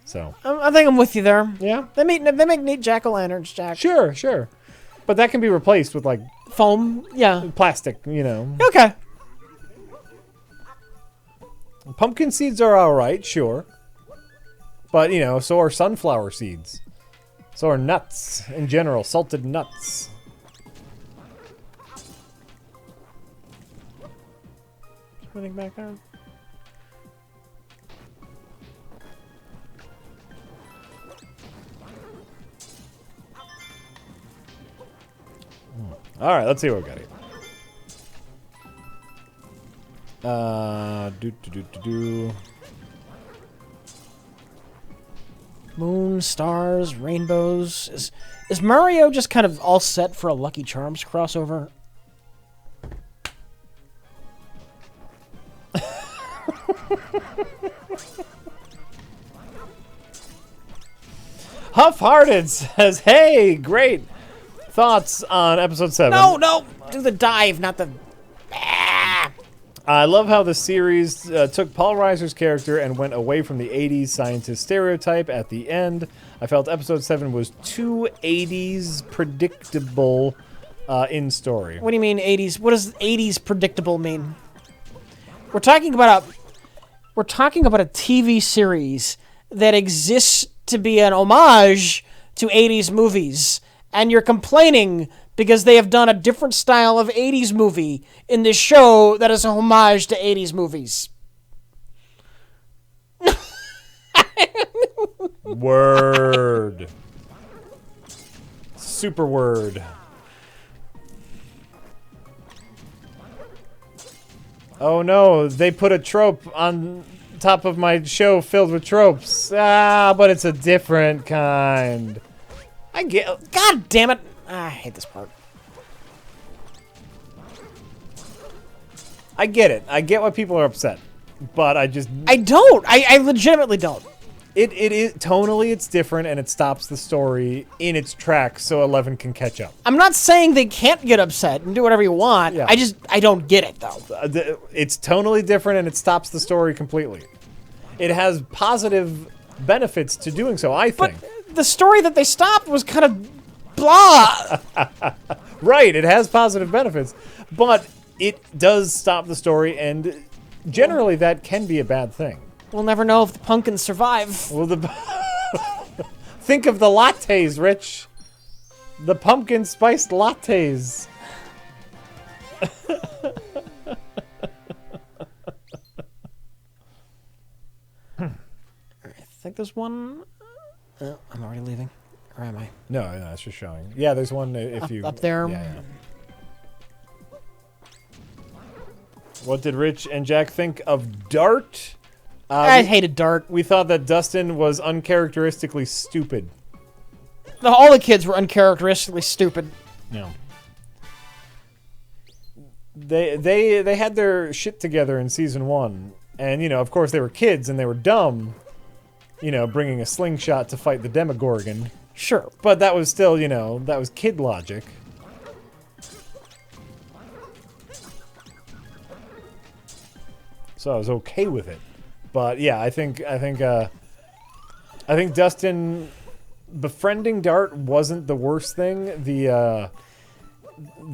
So I think I'm with you there. yeah, They make neat jack-o'-lanterns, Jack. sure, but that can be replaced with like Foam, yeah. plastic, you know. Okay. Pumpkin seeds are all right, sure, but you know, so are sunflower seeds. So are nuts in general, salted nuts. Anything back there? All right, let's see what we got here. Moon, stars, rainbows. Is Mario just kind of all set for a Lucky Charms crossover? Huff-Hearted says, "Hey, great thoughts on episode 7." No, do the dive, not the. I love how the series took Paul Reiser's character and went away from the 80s scientist stereotype at the end. I felt episode 7 was too 80s predictable in story. What do you mean 80s? What does 80s predictable mean? We're talking about a TV series that exists to be an homage to 80s movies, and you're complaining because they have done a different style of 80s movie in this show that is a homage to 80s movies. Word. Super word. Oh no, they put a trope on top of my show filled with tropes. Ah, but it's a different kind. I get. God damn it. I hate this part. I get it. I get why people are upset. But I just. I don't. I legitimately don't. It is tonally it's different and it stops the story in its tracks so 11 can catch up. I'm not saying they can't get upset and do whatever you want. Yeah. I don't get it though. It's tonally different and it stops the story completely. It has positive benefits to doing so, I think. But the story that they stopped was kind of blah. Right, it has positive benefits, but it does stop the story, and generally that can be a bad thing. We'll never know if the pumpkins survive. Well, think of the lattes, Rich. The pumpkin spiced lattes. I think there's one. Oh, I'm already leaving. Or am I? No, it's just showing. Yeah, there's one if you... Up there? Yeah. What did Rich and Jack think of Dart? I hated Dart. We thought that Dustin was uncharacteristically stupid. All the kids were uncharacteristically stupid. No. They had their shit together in season 1. And, you know, of course they were kids and they were dumb. You know, bringing a slingshot to fight the Demogorgon. Sure. But that was still, you know, that was kid logic. So I was okay with it. But yeah, I think Dustin befriending Dart wasn't the worst thing. The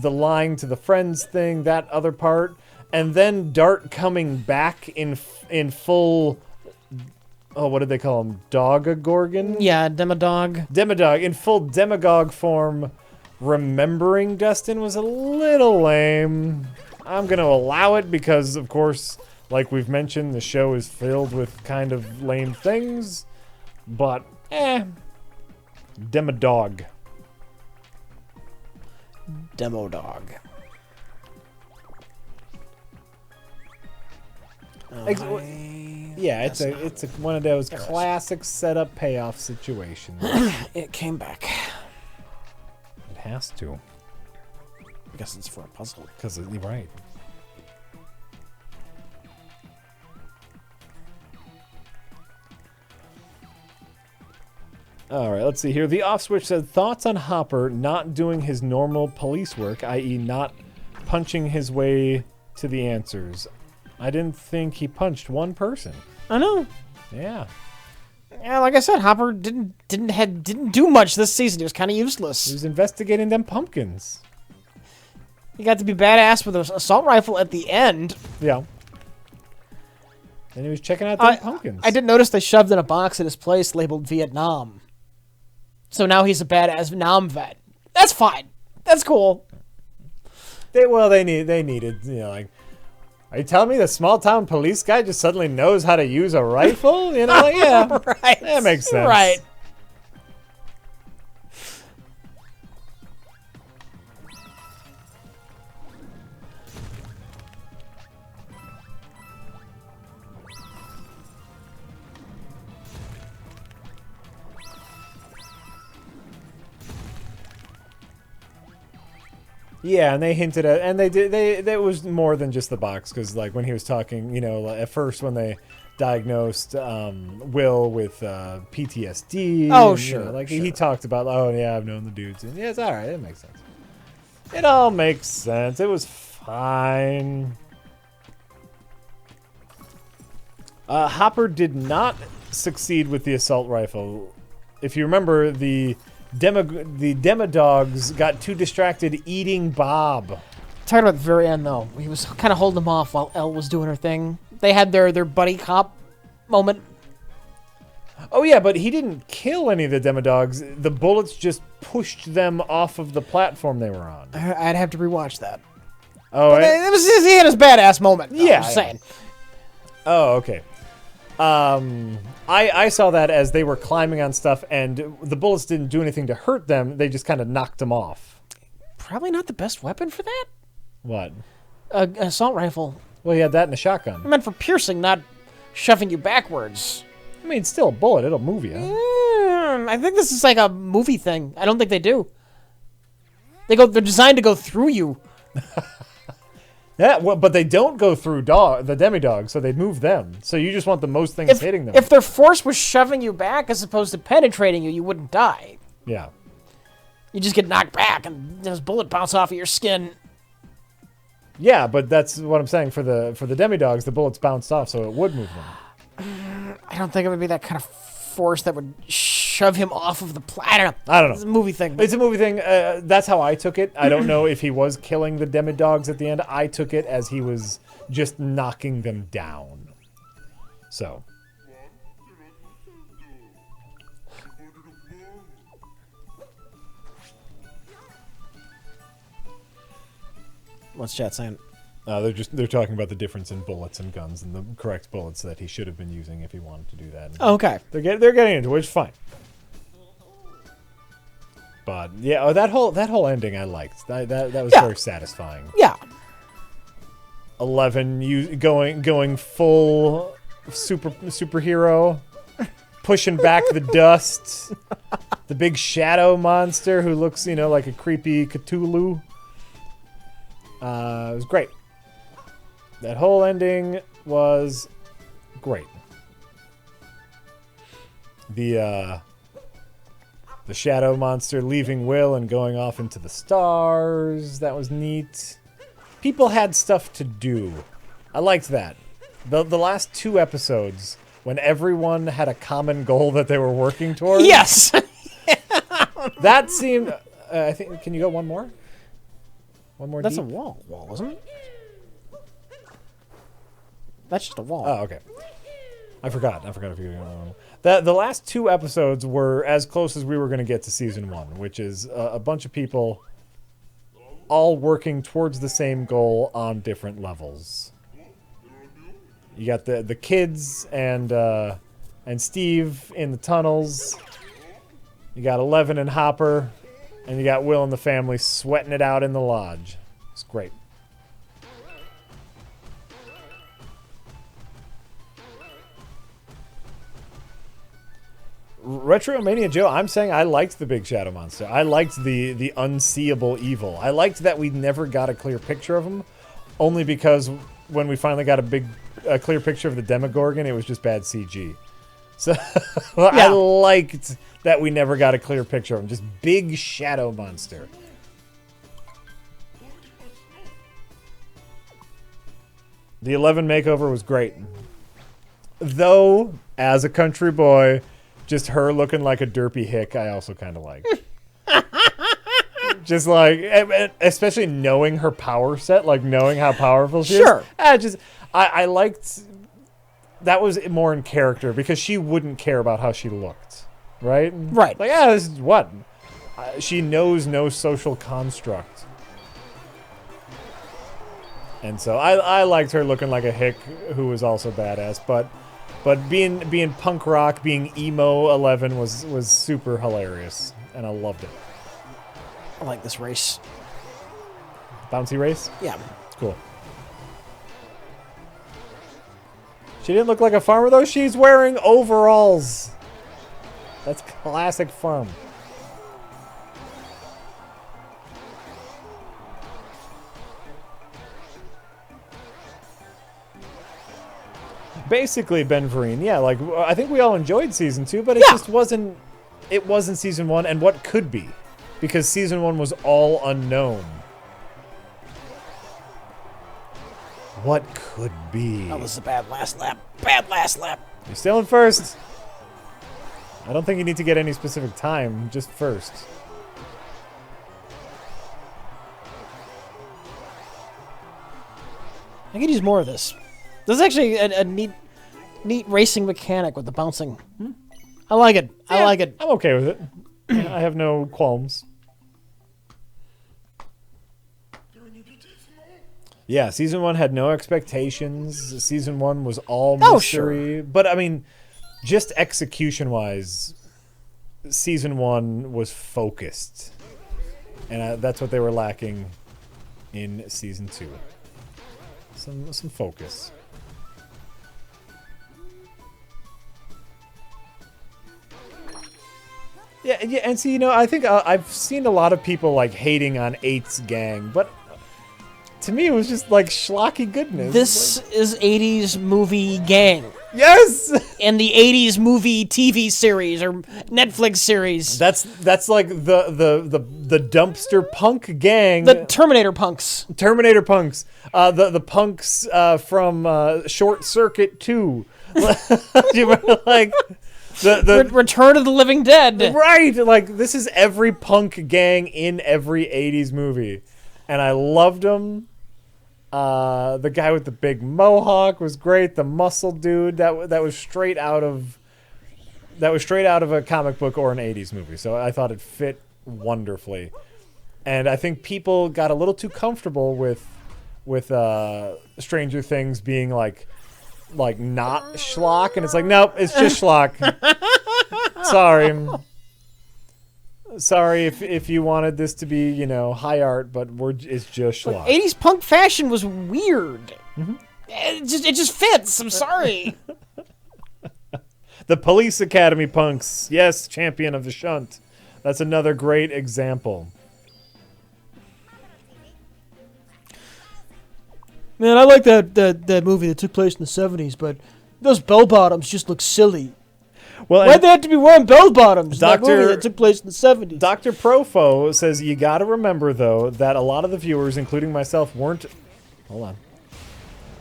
lying to the friends thing, that other part, and then Dart coming back in full. Oh, what did they call him? Dog-a-gorgon? Yeah, Demodog. Demodog in full demagogue form. Remembering Dustin was a little lame. I'm gonna allow it because, of course, like we've mentioned, the show is filled with kind of lame things. But, Demodog. Demodog. Yeah, it's a one of those classic setup payoff situations. It came back. It has to, I guess it's for a puzzle. because you're right. All right, let's see here. The off switch said thoughts on Hopper not doing his normal police work, i.e., not punching his way to the answers. I didn't think he punched one person. I know. Yeah. Yeah, like I said, Hopper didn't do much this season. He was kind of useless. He was investigating them pumpkins. He got to be badass with an assault rifle at the end. Yeah. And he was checking out them pumpkins. I did notice they shoved in a box at his place labeled Vietnam. So now he's a badass Vietnam vet. That's fine. That's cool. They needed, you know, like, are you telling me the small town police guy just suddenly knows how to use a rifle? You know, like, yeah, right. That makes sense. Right. Yeah, and they hinted at, and they was more than just the box, because like when he was talking, you know, at first when they diagnosed Will with PTSD. Oh, and, sure. You know, like sure. he talked about, oh yeah, I've known the dudes, and yeah, it's all right. It makes sense. It all makes sense. It was fine. Hopper did not succeed with the assault rifle. If you remember, the Demodogs got too distracted eating Bob. Talking about the very end, though. He was kind of holding them off while Elle was doing her thing. They had their buddy cop moment. Oh, yeah, but he didn't kill any of the demodogs. The bullets just pushed them off of the platform they were on. I'd have to rewatch that. Oh, He had his badass moment. Yeah, I'm just saying. Oh, okay. I saw that as they were climbing on stuff, and the bullets didn't do anything to hurt them. They just kind of knocked them off. Probably not the best weapon for that. What? An assault rifle. Well, he had that in a shotgun. I meant for piercing, not shoving you backwards. I mean, it's still a bullet. It'll move you. I think this is like a movie thing. I don't think they do. They're designed to go through you. Yeah, well, but they don't go through the demi-dogs, so they move them. So you just want the most things hitting them. If their force was shoving you back as opposed to penetrating you, you wouldn't die. Yeah. You just get knocked back, and those bullets bounce off of your skin. Yeah, but that's what I'm saying. For the demi-dogs, the bullets bounced off, so it would move them. I don't think it would be that kind of force that would shove him off of the planet. I don't know. It's a movie thing. It's a movie thing. That's how I took it. I don't know if he was killing the demi-dogs at the end. I took it as he was just knocking them down. So. What's chat saying? They're talking about the difference in bullets and guns and the correct bullets that he should have been using if he wanted to do that. Oh, okay. They're getting into it, which is fine. But yeah, that whole ending I liked. That was very satisfying. Yeah. 11 going full superhero, pushing back the dust. The big shadow monster who looks, like a creepy Cthulhu. It was great. That whole ending was great. The shadow monster leaving Will and going off into the stars, that was neat. People had stuff to do. I liked that. The last 2 episodes, when everyone had a common goal that they were working towards. Yes! That seemed... I think... Can you go one more? One more That's deep? a wall, isn't it? That's just a wall. Oh, okay. I forgot if you were going to... The last 2 episodes were as close as we were going to get to season 1, which is a bunch of people all working towards the same goal on different levels. You got the kids and Steve in the tunnels. You got 11 and Hopper, and you got Will and the family sweating it out in the lodge. It's great. Retromania Joe, I'm saying I liked the big shadow monster. I liked the unseeable evil. I liked that we never got a clear picture of him, only because when we finally got a clear picture of the Demogorgon, it was just bad CG. So yeah. I liked that we never got a clear picture of him. Just big shadow monster. The 11 makeover was great. Though, as a country boy, just her looking like a derpy hick, I also kind of like. Just like, especially knowing her power set, like knowing how powerful she is. I liked, that was more in character because she wouldn't care about how she looked, right? Right. Like, this is what? She knows no social construct. And so I liked her looking like a hick who was also badass, but being punk rock, being emo 11 was super hilarious, and I loved it. I like this race. Bouncy race? Yeah. Cool. She didn't look like a farmer, though. She's wearing overalls. That's classic farm. Basically, Ben Vereen, yeah, like, I think we all enjoyed Season 2, but it just wasn't, it wasn't Season 1, and what could be, because Season 1 was all unknown. What could be? That was a bad last lap. Bad last lap. You're still in first. I don't think you need to get any specific time, just first. I could use more of this. This is actually a neat racing mechanic with the bouncing. I like it. Yeah, I like it. I'm okay with it. I have no qualms. Yeah, season 1 had no expectations. Season 1 was all mystery. Sure. But, I mean, just execution-wise, season 1 was focused. And that's what they were lacking in season 2. Some focus. Yeah, and see, I think I've seen a lot of people, like, hating on 8's gang, but to me, it was just, like, schlocky goodness. This is 80s movie gang. Yes! And the 80s movie TV series or Netflix series. That's like the dumpster punk gang. The Terminator punks. Terminator punks. The punks from Short Circuit 2. Do you remember, like... The Return of the Living Dead. Right! Like, this is every punk gang in every 80s movie. And I loved them. The guy with the big mohawk was great. The muscle dude, that was straight out of a comic book or an 80s movie. So I thought it fit wonderfully. And I think people got a little too comfortable with Stranger Things being like not schlock, and it's like, nope, it's just schlock. Sorry if you wanted this to be, high art, but it's just schlock. 80s punk fashion was weird. Mm-hmm. It just fits. I'm sorry. The Police Academy punks. Yes, champion of the shunt. That's another great example. Man, I like that movie that took place in the 70s, but those bell bottoms just look silly. Well, why'd they have to be wearing bell bottoms in that Dr. movie that took place in the 70s? Dr. Profo says you got to remember, though, that a lot of the viewers, including myself, weren't... Hold on.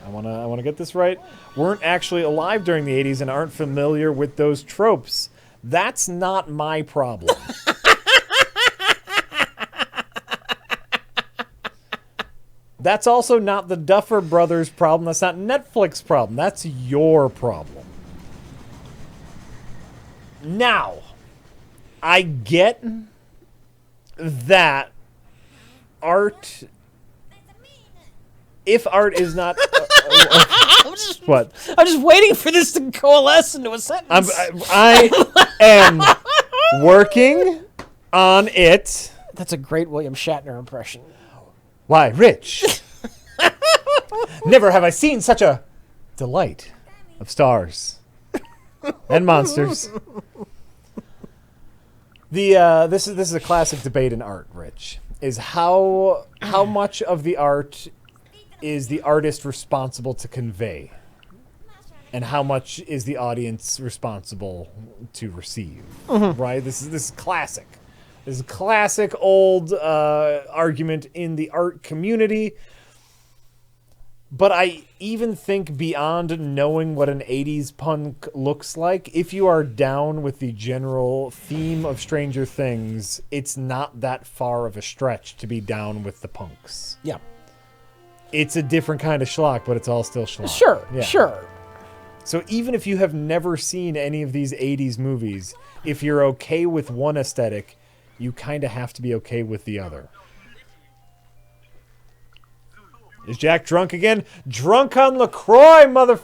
I want to get this right. Weren't actually alive during the 80s and aren't familiar with those tropes. That's not my problem. That's also not the Duffer Brothers' problem. That's not Netflix' problem. That's your problem. Now, I get that art... If art is not... what? I'm just waiting for this to coalesce into a sentence. I am working on it. That's a great William Shatner impression. Why, Rich? Never have I seen such a delight of stars and monsters. This is a classic debate in art, Rich. Is how much of the art is the artist responsible to convey, and how much is the audience responsible to receive? Mm-hmm. Right? This is classic. This is a classic old argument in the art community. But I even think beyond knowing what an 80s punk looks like, if you are down with the general theme of Stranger Things, it's not that far of a stretch to be down with the punks. Yeah. It's a different kind of schlock, but it's all still schlock. Sure, yeah. Sure. So even if you have never seen any of these 80s movies, if you're okay with one aesthetic, you kind of have to be okay with the other. Is Jack drunk again? Drunk on LaCroix, motherfucker!